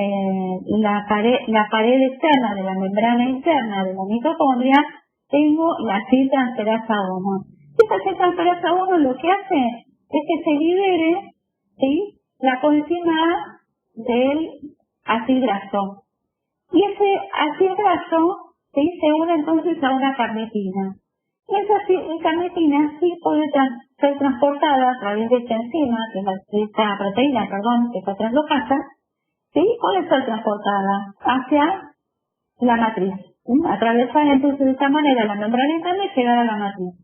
la pared externa de la membrana interna de la mitocondria, tengo la aciltransferasa 1. Esta aciltransferasa 1 lo que hace es que se libere, ¿sí?, la coenzima A del ácido graso. Y ese ácido graso, ¿sí?, se une entonces a una carnitina. Y esa carnitina sí puede ser transportada a través de esta enzima, esta proteína, que está translocasa, ¿sí?, puede ser transportada hacia la matriz. Atravesar entonces de esta manera la membrana interna y llegar a la matriz.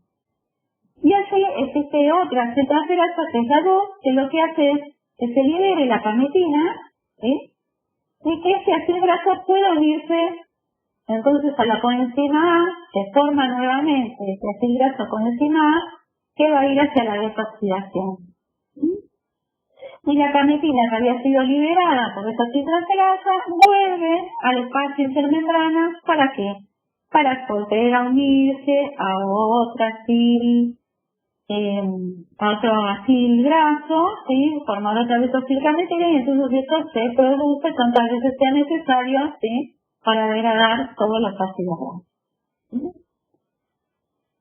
Y así existe otra aciltransferasa, que es la 2, que lo que hace es que se libere la carnitina, ¿sí?, y que ese ácido graso pueda unirse entonces a la coenzima A, se forma nuevamente ese ácido graso coenzima A, que va a ir hacia la desoxidación. Y la carnitina que había sido liberada por esa aciltransferasa vuelve al espacio intermembrana, ¿para qué? Para volver a unirse a otra otro acil graso, ¿sí?, formar otra vez acilcarnitina, y entonces esto se produce tantas veces sea necesario, ¿sí?, para degradar todos los ácidos grasos.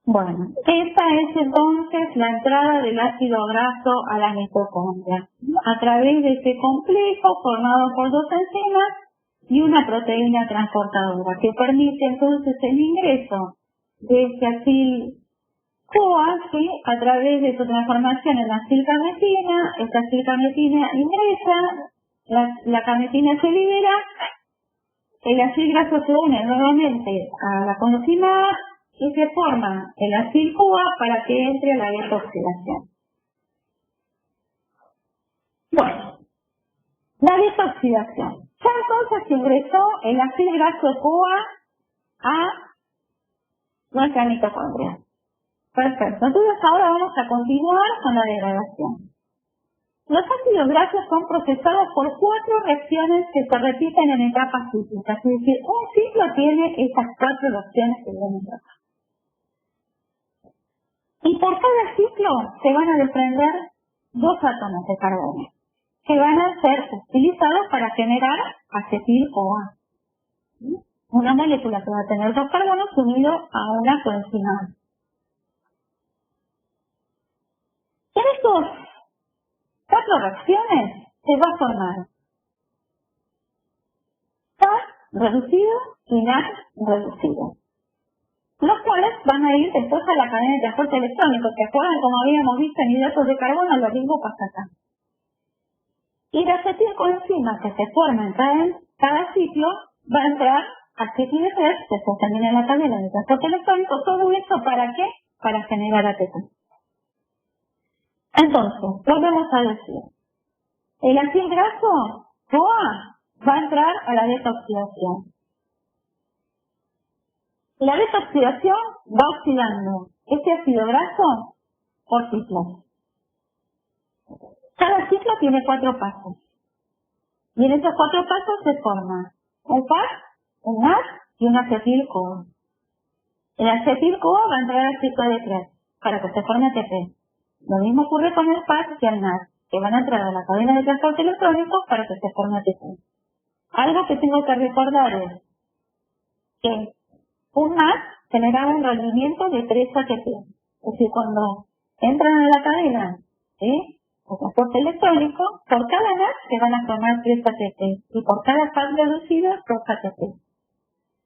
Bueno, esta es entonces la entrada del ácido graso a la mitocondria, a través de este complejo formado por dos enzimas y una proteína transportadora, que permite entonces el ingreso de este acil-CoA, ¿sí?, a través de su transformación en acilcarnitina. Esta acilcarnitina ingresa, la carnitina se libera, el ácido graso se une nuevamente a la coenzima A y se forma el acil-CoA para que entre a la desoxidación. Bueno, la desoxidación. Ya entonces ingresó el ácido graso-CoA a nuestra mitocondria. Perfecto. Entonces ahora vamos a continuar con la degradación. Los ácidos grasos son procesados por 4 reacciones que se repiten en etapas cíclicas. Es decir, un ciclo tiene estas 4 reacciones que vemos acá. Y por cada ciclo se van a desprender 2 átomos de carbono, que van a ser utilizados para generar acetil-CoA. Una molécula que va a tener 2 carbonos unidos a una coenzima A. En estos 4 reacciones se va a formar TAC reducido y NAC reducido, los cuales van a ir después a la cadena de transporte electrónico. ¿Se acuerdan como habíamos visto en hidratos de carbono? Lo mismo pasa acá. Y la acetilcoenzima que se forma en cada ciclo va a entrar acetil-3, que se termina en la cadena de transporte electrónico. ¿Todo esto para qué? Para generar ATP. Entonces, volvemos a decir, el ácido graso CoA va a entrar a la desoxidación. La beta-oxidación va oxidando este ácido graso por ciclos. Cada ciclo tiene 4 pasos. Y en esos 4 pasos se forma un FAD, un NAD y un acetil-CoA. El acetil-CoA va a entrar al ciclo de Krebs para que se forme ATP. Lo mismo ocurre con el FAD y el NAD, que van a entrar a la cadena de transporte electrónico para que se forme ATP. Algo que tengo que recordar es que un NAD generaba un rendimiento de 3 ATP. Es decir, cuando entran a la cadena de transporte electrónico, por cada NAD se van a formar 3 ATP y por cada FAD reducido 2 ATP.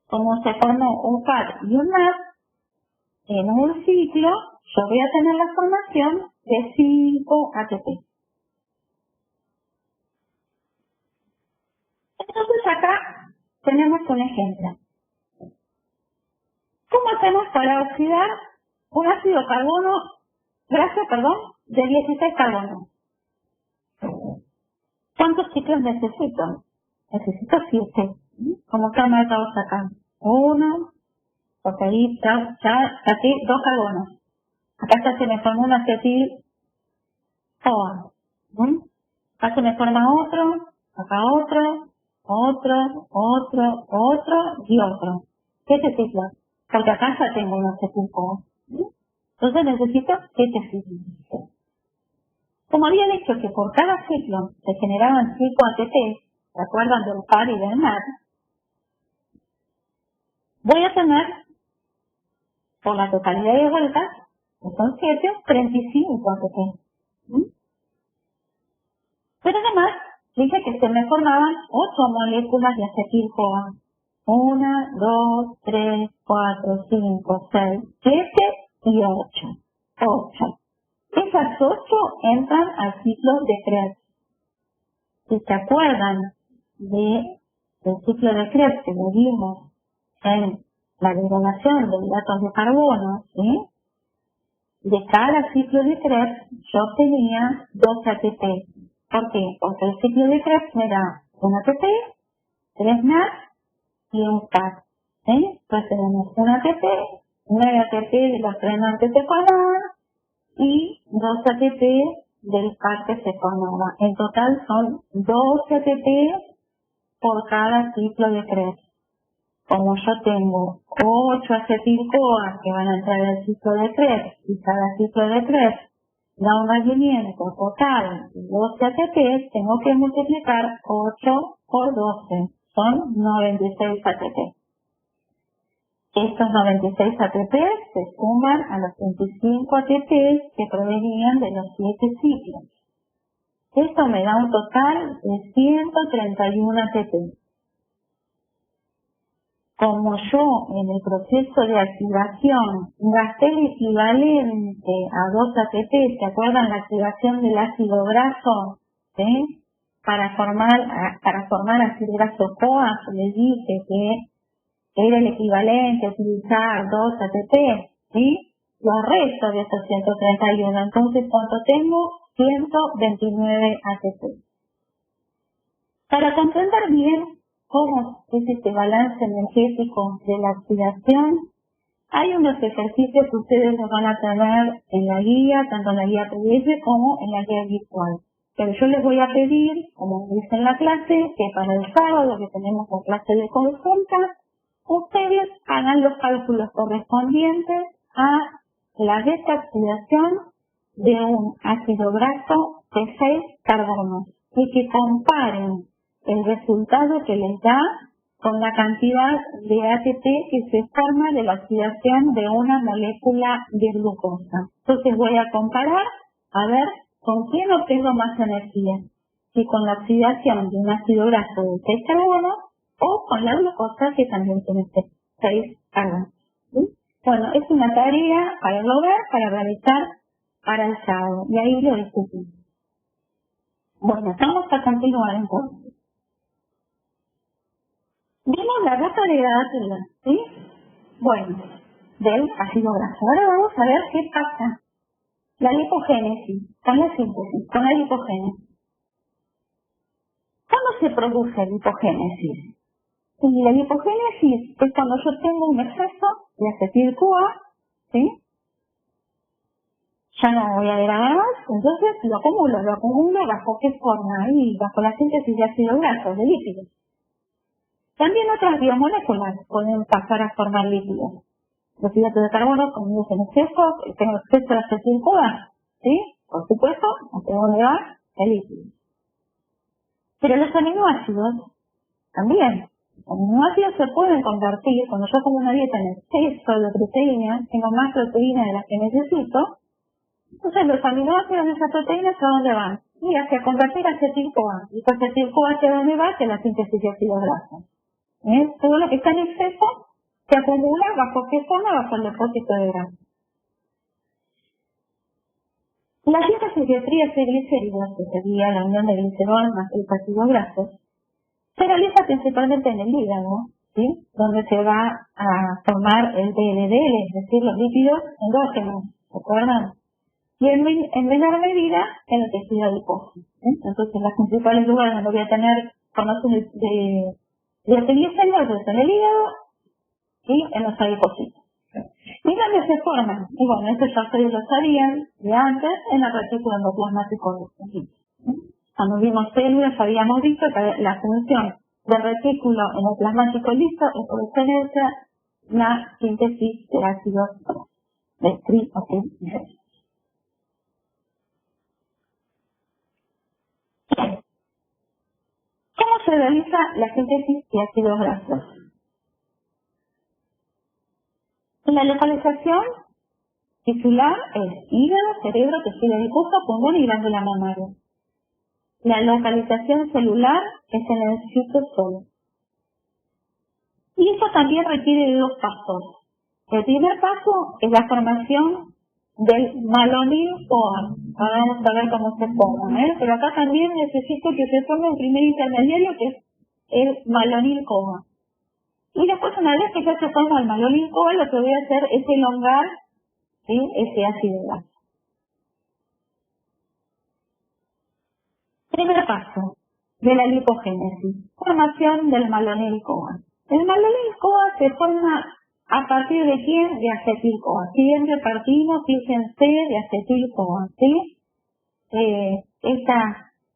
Como se formó un FAD y un NAD, en un ciclo yo voy a tener la formación de 5 ATP. Entonces acá tenemos un ejemplo. ¿Cómo hacemos para oxidar un ácido graso, de 16 carbonos? ¿Cuántos ciclos necesito? Necesito 7, como está marcado acá. 1, porque ahí ya aquí 2 carbonos. Acá ya se me forma un acetil-CoA. Acá se me forma otro, acá otro y otro. 7 ciclos. Porque acá ya tengo un acetil-CoA. Entonces necesito 7 ciclos. Como había dicho que por cada ciclo se generaban 5 ATP, ¿se acuerdan del FAD y del NAD? Voy a tener, por la totalidad de vueltas, que son 7, 35 ATP. Pero además, dije que se me formaban 8 moléculas de acetil-CoA. 1, 2, 3, 4, 5, 6, 7 y 8. 8. Esas 8 entran al ciclo de Krebs. Si se acuerdan del ciclo de Krebs que lo vimos en la degradación de hidratos de carbono, ¿sí? De cada ciclo de Krebs yo tenía 2 ATP. ¿Por qué? Porque el ciclo de Krebs me da 1 ATP, 3 NAD y un FAD. ¿Sí? Entonces tenemos 1 ATP, 9 ATP de los 3 NAD que se formaban y 2 ATP del FAD que se formaba. En total son 12 ATP por cada ciclo de Krebs. Como yo tengo 8 acetil-CoA que van a entrar al ciclo de Krebs y cada ciclo de Krebs da un rendimiento total de 12 ATP, tengo que multiplicar 8 por 12. Son 96 ATP. Estos 96 ATP se suman a los 25 ATP que provenían de los 7 ciclos. Esto me da un total de 131 ATP. Como yo en el proceso de activación gasté el equivalente a 2 ATP, ¿se acuerdan la activación del ácido graso? ¿Sí? Para formar ácido graso CoA, les dije que era el equivalente a utilizar 2 ATP, ¿sí? Los restos de esos 131. Entonces, ¿cuánto tengo? 129 ATP. Para comprender bien cómo es este balance energético de la oxidación, hay unos ejercicios que ustedes los van a tener en la guía, tanto en la guía PDF como en la guía virtual. Pero yo les voy a pedir, como dice en la clase, que para el sábado que tenemos la clase de consulta, ustedes hagan los cálculos correspondientes a la desoxidación de un ácido graso de 6 carbonos y que comparen el resultado que les da con la cantidad de ATP que se forma de la oxidación de una molécula de glucosa. Entonces voy a comparar a ver con quién obtengo más energía, si con la oxidación de un ácido graso de 6 carbonos o con la glucosa que también tiene 6 carbonos. ¿Sí? Bueno, es una tarea para lograr, para realizar para el sábado y ahí lo discutimos. Bueno, vamos a continuar entonces. Vimos la ruta de hidratación, ¿sí? Bueno, del ácido graso. Ahora vamos a ver qué pasa. La lipogénesis, con la síntesis, con la lipogénesis. ¿Cuándo se produce lipogénesis? Y la lipogénesis es cuando yo tengo un exceso de acetil-CoA, ¿sí? Ya no voy a agregar más, entonces lo acumulo, ¿bajo qué forma? Y bajo la síntesis de ácidos grasos, de lípidos. También otras biomoléculas pueden pasar a formar lípidos. Los hidratos de carbono, como dicen exceso, tengo exceso de acetil-CoA, ¿sí? Por supuesto, no tengo que agregar el lípido. Pero los aminoácidos también. Los aminoácidos se pueden convertir, cuando yo como una dieta en exceso de proteínas, tengo más proteínas de las que necesito, entonces los aminoácidos de esas proteínas ¿a dónde van? Y hacia convertir acetil-CoA. Y ese acetil-CoA ¿hacia dónde va? Hacia la síntesis de ácidos grasos. Todo lo que está en exceso se acumula ¿bajo qué forma? Bajo el depósito de grasa. La síntesis de triglicéridos, que sería la unión de glicerol más los ácidos grasos, se realiza principalmente en el hígado, ¿sí? Donde se va a formar el LDL, es decir, los lípidos endógenos, ¿se acuerdan? Y en menor medida en el tejido adiposo. Entonces, los principales lugares donde voy a tener formación de triglicéridos es en el hígado y en los adipocitos. ¿Y dónde se forman? Y bueno, esto ya ustedes lo sabían de antes en la retícula endoplasmática. Cuando vimos células habíamos visto que la función del retículo endoplasmático listo es por excelencia la síntesis de ácidos de triglicéridos. ¿Cómo se realiza la síntesis de ácidos grasos? La localización tisular es hígado, cerebro, tejido adiposo, pulmón y glándula mamaria. La localización celular es en el citosol. Y eso también requiere de dos pasos. El primer paso es la formación del malonil-CoA. Ahora vamos a ver cómo se forma, pero acá también necesito que se forme un primer intermediario que es el malonil-CoA. Y después, una vez que ya se forma el malonil-CoA, lo que voy a hacer es elongar, ¿sí?, ese ácido graso. Primer paso de la lipogénesis, formación del malonil-CoA. El malonil-CoA se forma ¿a partir de quién? De acetil-CoA. Siempre partimos, fíjense, de acetil-CoA, ¿sí?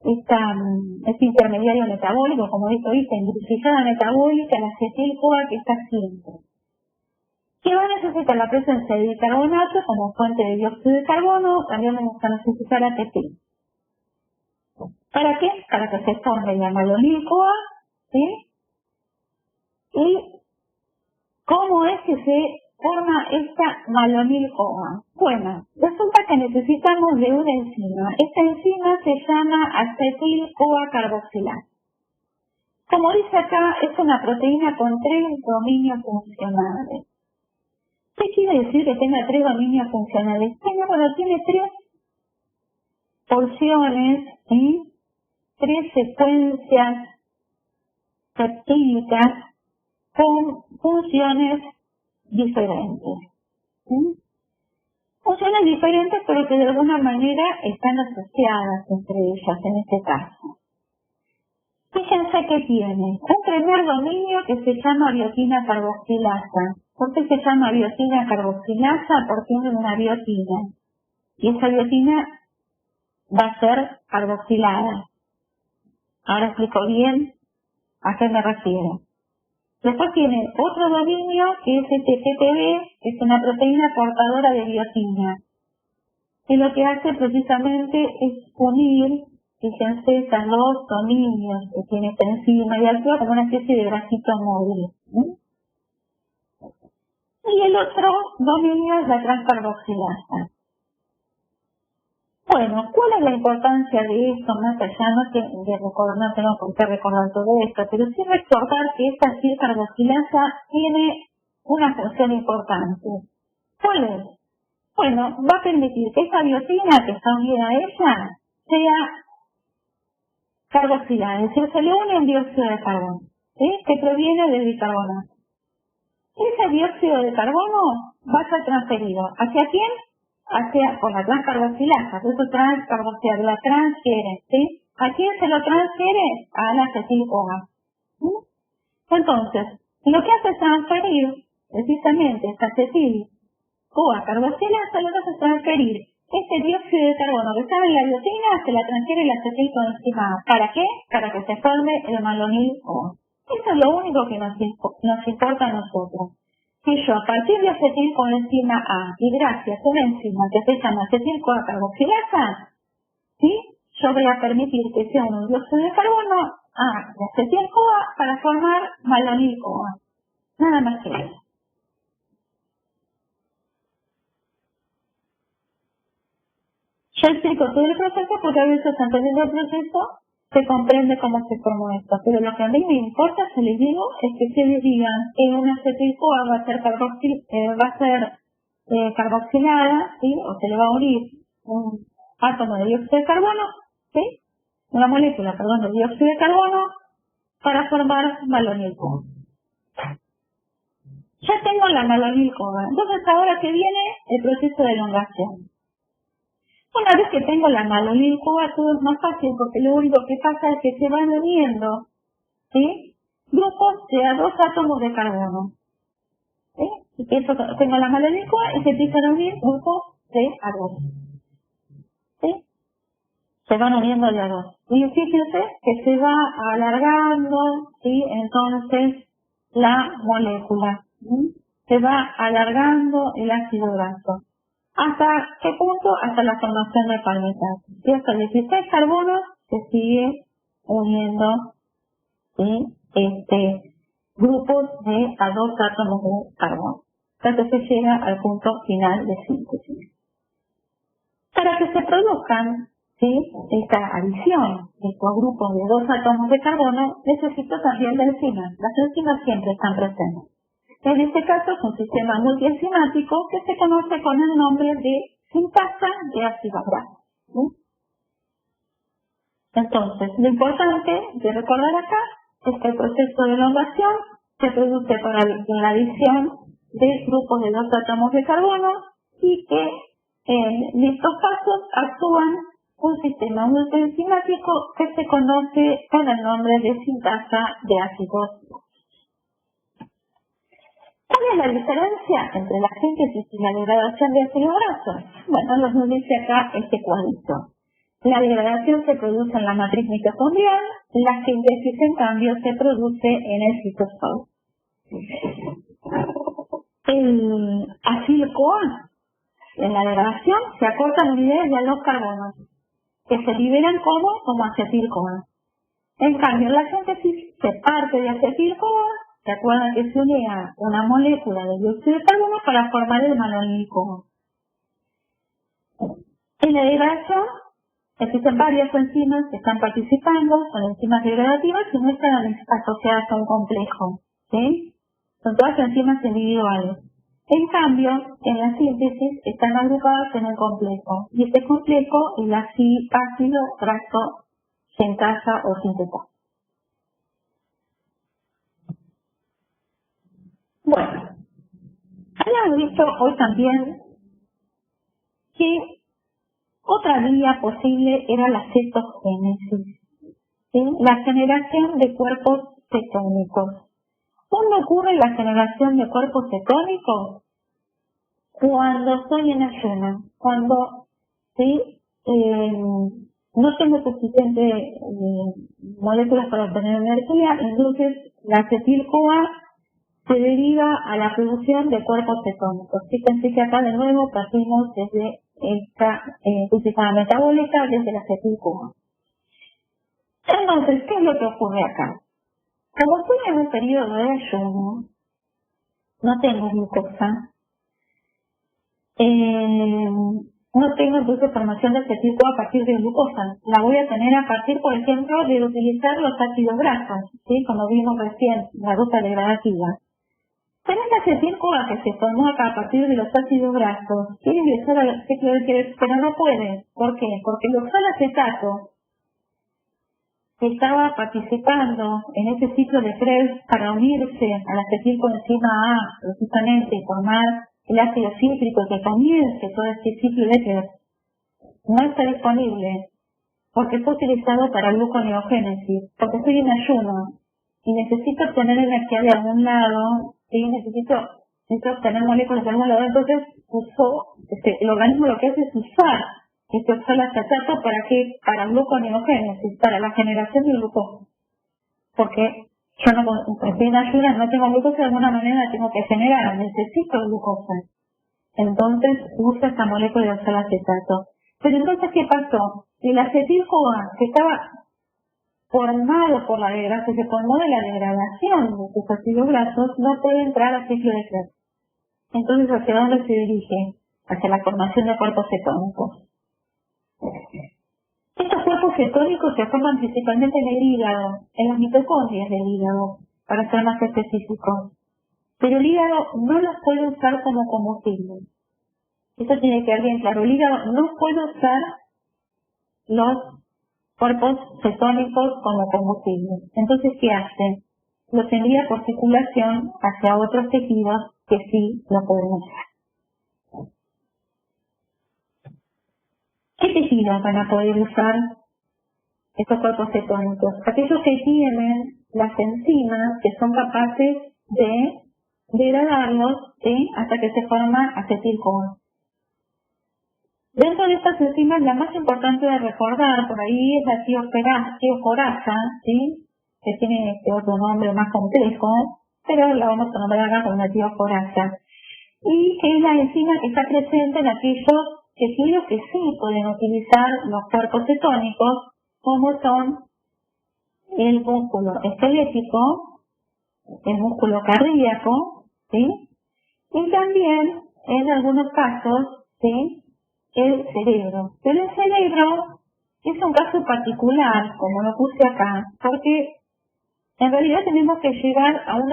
Este intermediario metabólico, como dice hoy, esta hidroxilada metabólica, el acetil-CoA que está siempre. ¿Qué va a necesitar? La presencia de bicarbonato como fuente de dióxido de carbono, también vamos a necesitar ATP. ¿Para qué? Para que se forme la malonil-CoA, ¿sí? ¿Y cómo es que se forma esta malonil-CoA? Bueno, resulta que necesitamos de una enzima. Esta enzima se llama acetil-CoA carboxilasa. Como dice acá, es una proteína con 3 dominios funcionales. ¿Qué quiere decir que tenga 3 dominios funcionales? Bueno, tiene 3 porciones, ¿sí?, 3 secuencias peptídicas con funciones diferentes. ¿Sí? Funciones diferentes, pero que de alguna manera están asociadas entre ellas en este caso. Fíjense que tiene un primer dominio que se llama biotina carboxilasa. ¿Por qué se llama biotina carboxilasa? Porque tiene una biotina. Y esa biotina va a ser carboxilada. Ahora explico bien a qué me refiero. Después tiene otro dominio que es GTB, que es una proteína portadora de biotina. Y lo que hace precisamente es unir, fíjense, estos 2 dominios que tiene esta enzima y actúa como una especie de bracito móvil. Y el otro dominio es la transcarboxilasa. Bueno, ¿cuál es la importancia de esto? Más allá, no tengo por qué recordar todo esto, pero sí recordar que esta carboxilasa tiene una función importante. ¿Cuál es? Bueno, va a permitir que esa biotina que está unida a ella sea carboxilada, es decir, se le une un dióxido de carbono, ¿sí?, que proviene del bicarbonato. Ese dióxido de carbono va a ser transferido. ¿Hacia quién? Por la transcarboxilasa. Eso transcarboxilasa, la transfiere, ¿sí? ¿A quién se lo transfiere? A la acetil-CoA. Entonces, lo que hace es transferir precisamente esta acetil-CoA carboxilasa, lo que se transferir este dióxido de carbono que estaba en la biotina, se la transfiere la acetilcoenzima A. ¿Para qué? Para que se forme el malonil-CoA. Eso es lo único que nos importa a nosotros. Que yo, a partir de acetilcoenzima A, y gracias a una enzima que se llama acetil-CoA carboxilasa, ¿sí? Yo voy a permitir que sea un dióxido de carbono A de acetil-CoA para formar malonil-CoA. Nada más que eso. Yo explico todo el proceso porque a veces antes del proceso se comprende cómo se formó esto, pero lo que a mí me importa, se les digo, es que se les digan que una acetil-CoA va a ser carboxilada, ¿sí? O se le va a unir un átomo de dióxido de carbono, ¿sí? Una molécula, perdón, de dióxido de carbono para formar malonil-CoA. Ya tengo la malonil-CoA, entonces ahora que viene el proceso de elongación. Una vez que tengo la malonil-CoA, todo es más fácil porque lo único que pasa es que se van uniendo, ¿sí? Grupos de a 2 átomos de carbono. ¿Sí? Y que eso, tengo la malonil-CoA y se empiezan a unir grupos de a 2. ¿Sí? Se van uniendo de a 2. Y fíjense que se va alargando, ¿sí? Entonces, la molécula. ¿Sí? Se va alargando el ácido graso. ¿Hasta qué punto? Hasta la formación de palmitato. Y hasta 16 carbonos se sigue uniendo, ¿sí? Grupos de a 2 átomos de carbono. Entonces se llega al punto final de síntesis. Para que se produzcan, ¿sí? Esta adición de estos grupos de 2 átomos de carbono, necesito también de enzimas. Las enzimas siempre están presentes. En este caso es un sistema multienzimático que se conoce con el nombre de sintasa de ácidos grasos. ¿Sí? Entonces, lo importante de recordar acá es que el proceso de elongación se produce por la adición de grupos de 2 átomos de carbono y que en estos casos actúan un sistema multienzimático que se conoce con el nombre de sintasa de ácidos grasos. ¿Cuál es la diferencia entre la síntesis y la degradación de ácidos grasos? Bueno, nos dice acá este cuadrito. La degradación se produce en la matriz mitocondrial, la síntesis, en cambio, se produce en el citosol. El acetil-CoA, en la degradación, se acortan unidades de a 2 carbonos, que se liberan como acetil-CoA. En cambio, en la síntesis se parte de acetil-CoA. ¿Se acuerdan que se unía una molécula de dióxido de carbono para formar el malonil-CoA? En la degradación existen varias enzimas que están participando, son enzimas degradativas y no están asociadas a un complejo, ¿sí? Son todas enzimas individuales. En cambio, en la síntesis están agrupadas en un complejo y este complejo es la ácido graso sintasa o sintetasa. Bueno, habíamos visto hoy también que otra vía posible era la cetogénesis, ¿sí? La generación de cuerpos cetónicos. ¿Cuándo ocurre la generación de cuerpos cetónicos? Cuando estoy en ayuno, cuando ¿sí? No tengo suficiente moléculas para obtener energía, entonces la acetil-CoA se deriva a la producción de cuerpos cetónicos. Fíjense que acá de nuevo partimos desde esta sistema metabólica, desde la acetil-CoA. Entonces, ¿qué es lo que ocurre acá? Como estoy en un periodo de ayuno, no tengo glucosa, no tengo entonces formación de acetil-CoA a partir de glucosa. La voy a tener a partir, por ejemplo, de utilizar los ácidos grasos, ¿sí? Como vimos recién, la ruta degradativa. Pero esta acetil-CoA que se formó acá a partir de los ácidos grasos, quiere ingresar al ciclo de Krebs, pero no puede. ¿Por qué? Porque el oxalacetato que estaba participando en ese ciclo de Krebs para unirse a la acetilcoenzima A, precisamente, y formar el ácido cítrico que comience todo este ciclo de Krebs, no está disponible porque fue utilizado para gluconeogénesis, porque estoy en ayuno y necesito obtener energía de algún lado, ¿sí? Necesito necesita obtener moléculas de algún lado, entonces el organismo lo que hace es usar este oxalacetato para gluconeogénesis, para la generación de glucosa. Porque yo no, sin ayuda no tengo glucosa, de alguna manera la tengo que generar, necesito glucosa. Entonces usa esta molécula de oxalacetato. Pero entonces, ¿qué pasó? El acetil-CoA, que estaba formado por la degradación, se formó de la degradación de sus ácidos grasos, no puede entrar al ciclo de Krebs. Entonces, ¿hacia dónde se dirige? Hacia la formación de cuerpos cetónicos. Estos cuerpos cetónicos se forman principalmente en el hígado, en las mitocondrias del hígado, para ser más específicos. Pero el hígado no los puede usar como combustible. Esto tiene que quedar bien claro. El hígado no puede usar los cuerpos cetónicos como combustible. Entonces, ¿qué hace? Los envía por circulación hacia otros tejidos que sí lo pueden usar. ¿Qué tejidos van a poder usar estos cuerpos cetónicos? Aquellos que tienen las enzimas que son capaces de degradarlos hasta que se forma acetil-CoA. Dentro de estas enzimas, la más importante de recordar por ahí es la tioforasa, ¿sí? Que tiene otro nombre más complejo, pero la vamos a nombrar acá como la tioforasa. Y que es la enzima que está presente en aquellos tejidos que sí pueden utilizar los cuerpos cetónicos, como son el músculo esquelético, el músculo cardíaco, ¿sí? Y también, en algunos casos, ¿sí?, el cerebro. Pero el cerebro es un caso particular, como lo puse acá, porque en realidad tenemos que llegar a un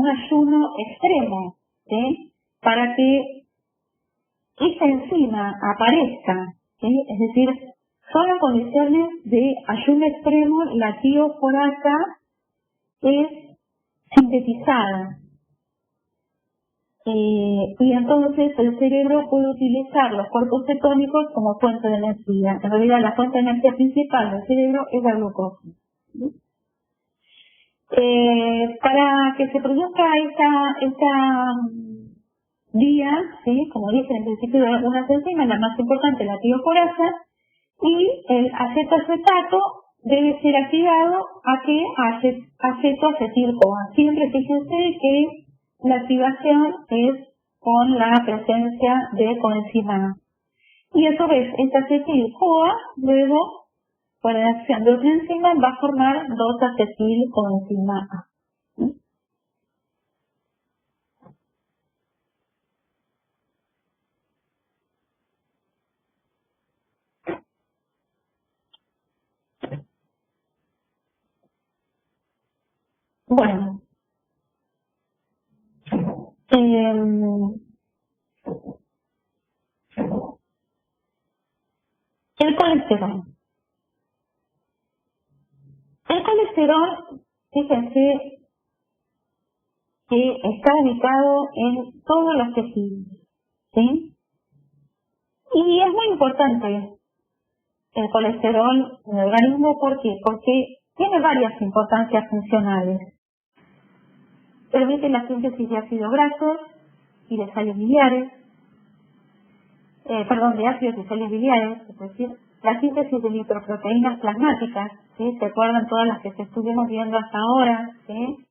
ayuno extremo, ¿sí?, para que esa enzima aparezca, ¿sí? Es decir, solo en condiciones de ayuno extremo la tioforasa es sintetizada. Y entonces el cerebro puede utilizar los cuerpos cetónicos como fuente de energía. En realidad la fuente de energía principal del cerebro es la glucosa. Para que se produzca esta vía, ¿sí?, como dije en el principio, de algunas enzimas, la más importante es la tioforasa, y el acetoacetato debe ser activado a que acetoacetil-CoA. Siempre fíjense que la activación es con la presencia de coenzima A. Y a su vez, este acetil-CoA, luego, por la acción de otra enzima, va a formar 2-acetil-coenzima A. Bueno, el colesterol. El colesterol, fíjense que está ubicado en todos los tejidos, ¿sí? Y es muy importante el colesterol en el organismo, ¿por qué? Porque tiene varias importancias funcionales. Permite la síntesis de ácidos grasos y de sales biliares, de ácidos y sales biliares, es decir, la síntesis de lipoproteínas plasmáticas, ¿sí? ¿Se acuerdan todas las que se estuvimos viendo hasta ahora? ¿Sí?